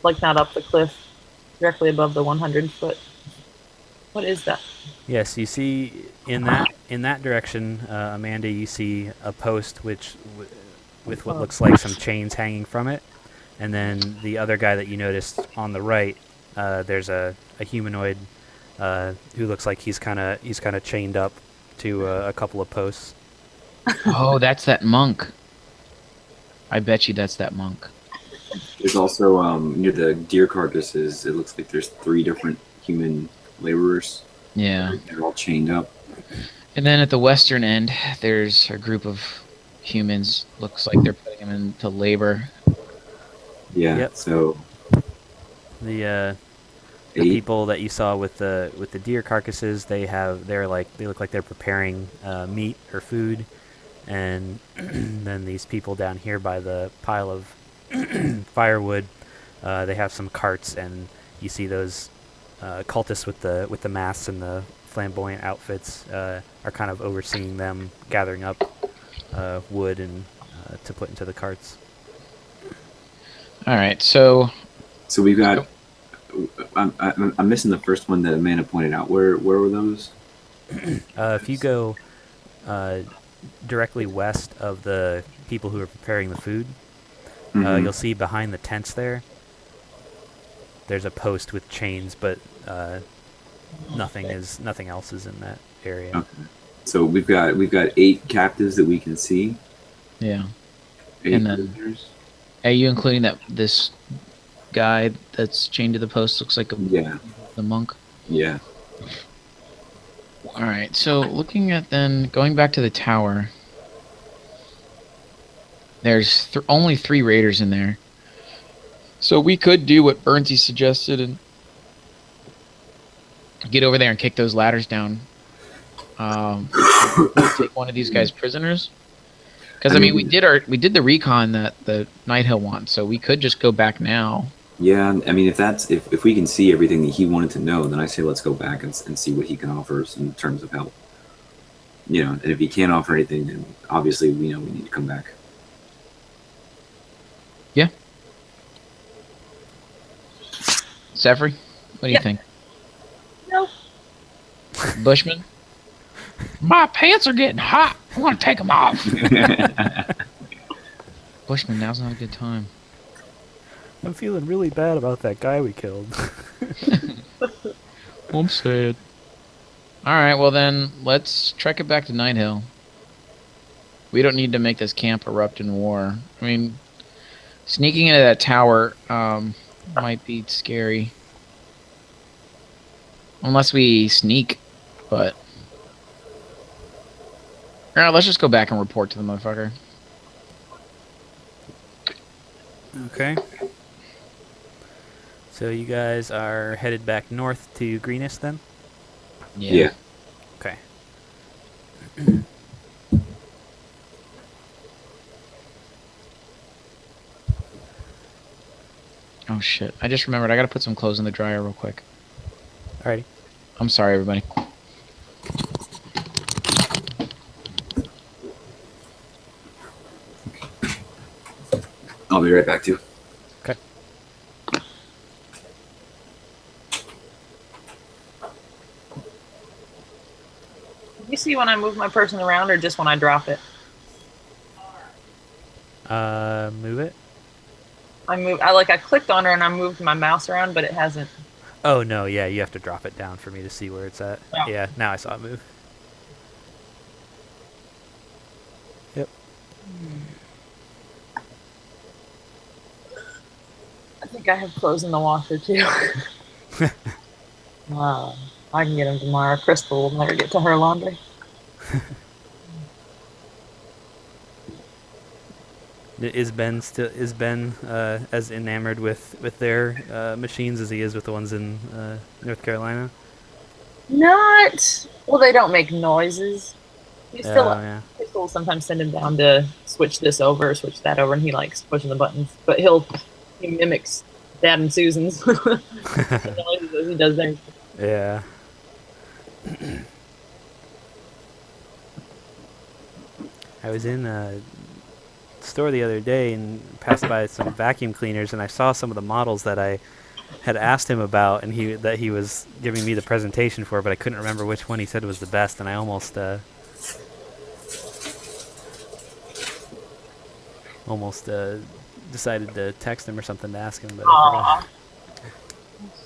like not up the cliff, directly above the 100-foot. What is that? Yes, you see in that direction, Amanda. You see a post with what looks like some chains hanging from it, and then the other guy that you noticed on the right, there's a humanoid who looks like he's kind of chained up to a couple of posts. Oh, that's that monk. I bet you that's that monk. There's also near the deer carcasses. It looks like there's 3 different human laborers. Yeah. They're all chained up. And then at the western end, there's a group of humans. Looks like they're putting them into labor. Yeah. Yep. So The 8. people that you saw with the deer carcasses, they look like they're preparing meat or food, and then these people down here by the pile of firewood, they have some carts, and you see those cultists with the masks and the flamboyant outfits are kind of overseeing them gathering up wood and to put into the carts. All right, so we've got. I'm missing the first one that Amanda pointed out. Where were those? If you go directly west of the people who are preparing the food, you'll see behind the tents there's a post with chains, but nothing else is in that area. Okay. So we've got 8 captives that we can see. yeah. 8 And then- prisoners. Are you including this guy that's chained to the post? Looks like Yeah. the monk. Yeah. All right, so looking at going back to the tower, there's only 3 raiders in there. So we could do what Burnsie suggested and get over there and kick those ladders down. Take one of these guys prisoners. Because I mean, we did the recon that the Night Hill wants, so we could just go back now. Yeah, I mean, if we can see everything that he wanted to know, then I say let's go back and see what he can offer us in terms of help. And if he can't offer anything, then obviously we know we need to come back. Yeah. Sefri, what do you think? No. Bushman? My pants are getting hot. I want to take them off. Bushman, now's not a good time. I'm feeling really bad about that guy we killed. I'm sad. Alright, well then, let's trek it back to Night Hill. We don't need to make this camp erupt in war. I mean, sneaking into that tower might be scary. Unless we sneak, but... Alright, let's just go back and report to the motherfucker. Okay. So you guys are headed back north to Greenest then? Yeah. Okay. Oh shit, I just remembered I gotta put some clothes in the dryer real quick. Alrighty. I'm sorry, everybody. I'll be right back too. Okay. You see when I move my person around, or just when I drop it? Move it? I clicked on her and I moved my mouse around, but it hasn't. Oh, no, yeah, you have to drop it down for me to see where it's at. Oh. Yeah, now I saw it move. Yep. I think I have clothes in the washer too. I can get them tomorrow. Crystal will never get to her laundry. Is Ben as enamored with their machines as he is with the ones in North Carolina? Not. Well, they don't make noises. He still. Yeah. Crystal will sometimes send him down to switch this over, switch that over, and he likes pushing the buttons. But he mimics Dad and Susan's the noises as he does theirs. Yeah. I was in a store the other day and passed by some vacuum cleaners, and I saw some of the models that I had asked him about, and he was giving me the presentation for, but I couldn't remember which one he said was the best, and I almost decided to text him or something to ask him, but I forgot.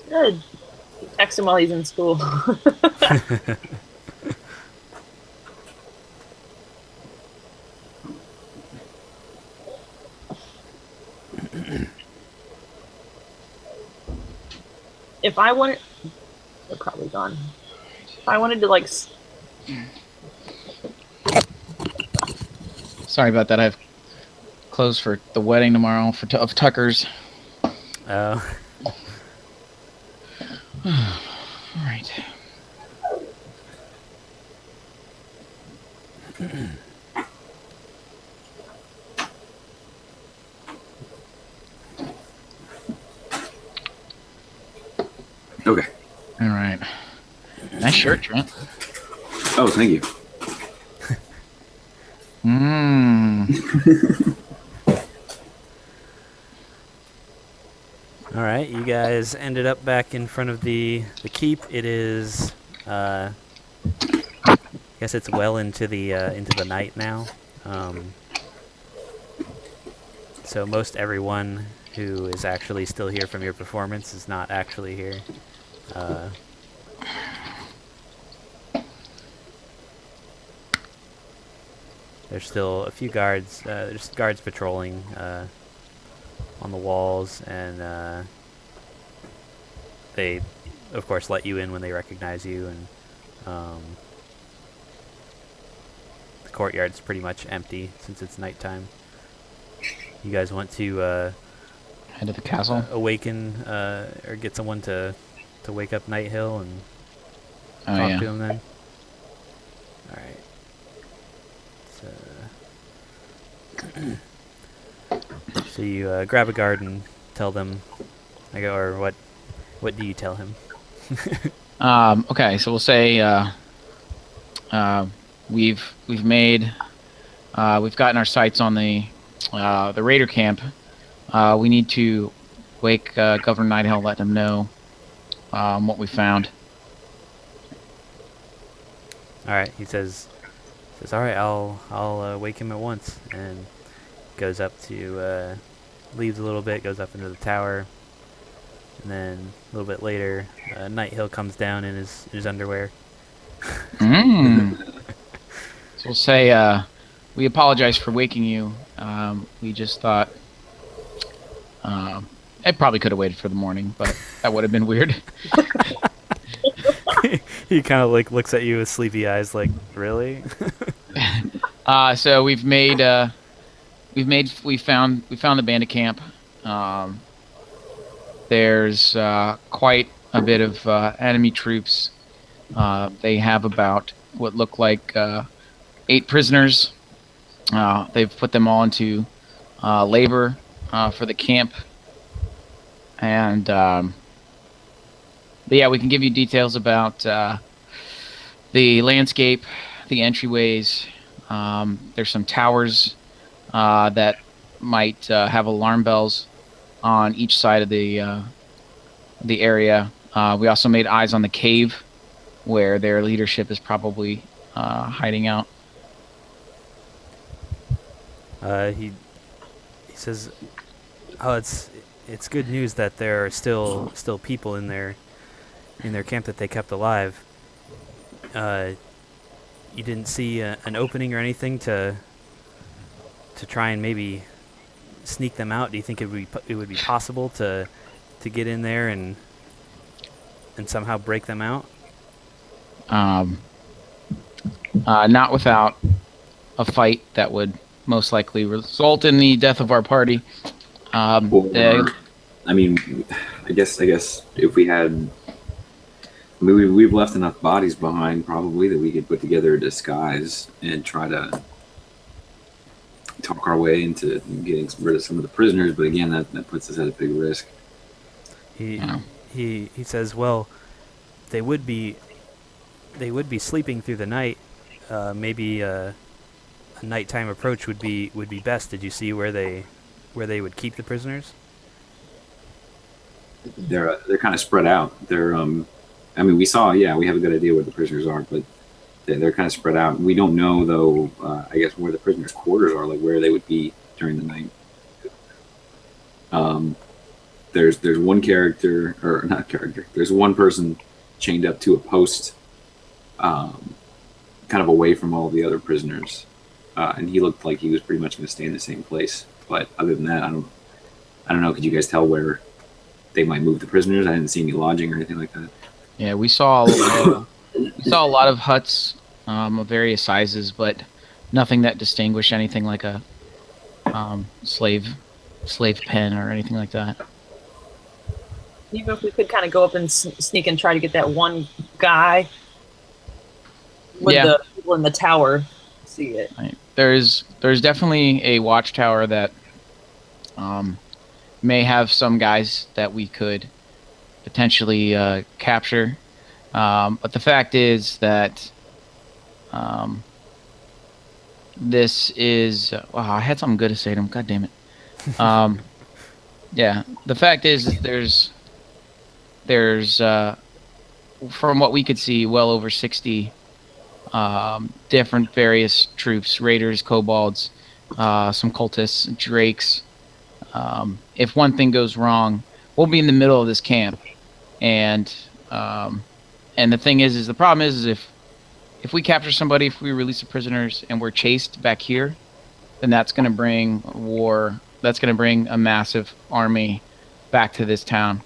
Good. Text him while he's in school. If I wanted, they're probably gone. If I wanted to Sorry about that. I have clothes for the wedding tomorrow of Tucker's. Oh. All right. Okay. All right. Nice shirt, Trent. Oh, thank you. All right, you guys ended up back in front of the keep. It is, I guess it's well into the night now. So most everyone who is actually still here from your performance is not actually here. There's still a few guards. There's guards patrolling on the walls, and they, of course, let you in when they recognize you. And the courtyard's pretty much empty since it's nighttime. You guys want to Head to the castle. awaken or get someone to wake up Night Hill and talk to him then? All right. So you grab a guard and tell them I go, or what do you tell him? Okay, so we'll say we've made we've gotten our sights on the raider camp. We need to wake Governor Nighthell, let him know what we found. All right, he says, all right, I'll wake him at once, and goes up to leaves a little bit, goes up into the tower, and then a little bit later, Nighthill comes down in his underwear. So we'll say we apologize for waking you. We just thought I probably could have waited for the morning, but that would have been weird. He kind of like looks at you with sleepy eyes, like, really? So we found the bandit camp. There's quite a bit of enemy troops. They have about what look like 8 prisoners. They've put them all into labor for the camp. And but yeah, we can give you details about the landscape, the entryways. There's some towers that might have alarm bells on each side of the area. We also made eyes on the cave where their leadership is probably hiding out. He says, "Oh, it's good news that there are still people in their camp that they kept alive. You didn't see an opening or anything to try and maybe sneak them out? Do you think it would be possible to get in there and somehow break them out?" Not without a fight that would most likely result in the death of our party. I mean, I guess if we had, we've left enough bodies behind probably that we could put together a disguise and try to talk our way into getting rid of some of the prisoners. But again, that puts us at a big risk. He says, well, they would be sleeping through the night. Maybe a nighttime approach would be best. Did you see where they would keep the prisoners? They're kind of spread out. They're I mean, we have a good idea where the prisoners are, but they're kind of spread out. We don't know though. I guess where the prisoners' quarters are, like where they would be during the night. There's one character, or not character. There's one person chained up to a post, kind of away from all the other prisoners, and he looked like he was pretty much going to stay in the same place. But other than that, I don't know. Could you guys tell where they might move the prisoners? I didn't see any lodging or anything like that. Yeah, we saw a lot of huts of various sizes, but nothing that distinguished anything like a slave pen or anything like that. Even if we could kind of go up and sneak and try to get that one guy with the people in the tower see it. Right. There's definitely a watchtower that may have some guys that we could potentially capture. But the fact is that this is... wow, I had something good to say to him. God damn it. Yeah, the fact is there's from what we could see, well over 60 different various troops, raiders, kobolds, some cultists, drakes. If one thing goes wrong, we'll be in the middle of this camp, and the thing is the problem is if we capture somebody, if we release the prisoners, and we're chased back here, then that's going to bring war. That's going to bring a massive army back to this town.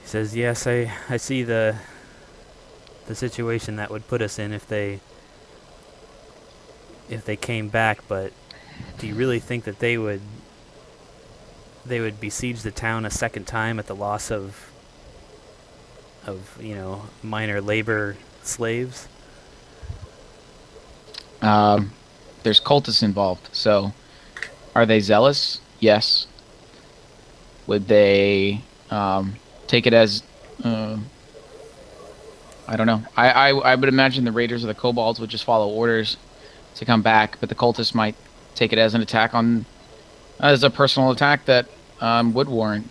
He says, yes, I see the situation that would put us in if they came back, but do you really think that they would besiege the town a second time at the loss of minor labor slaves? There's cultists involved, so are they zealous? Yes. Would they take it as? I don't know. I would imagine the raiders or the kobolds would just follow orders to come back, but the cultists might take it as an attack on, as a personal attack that would warrant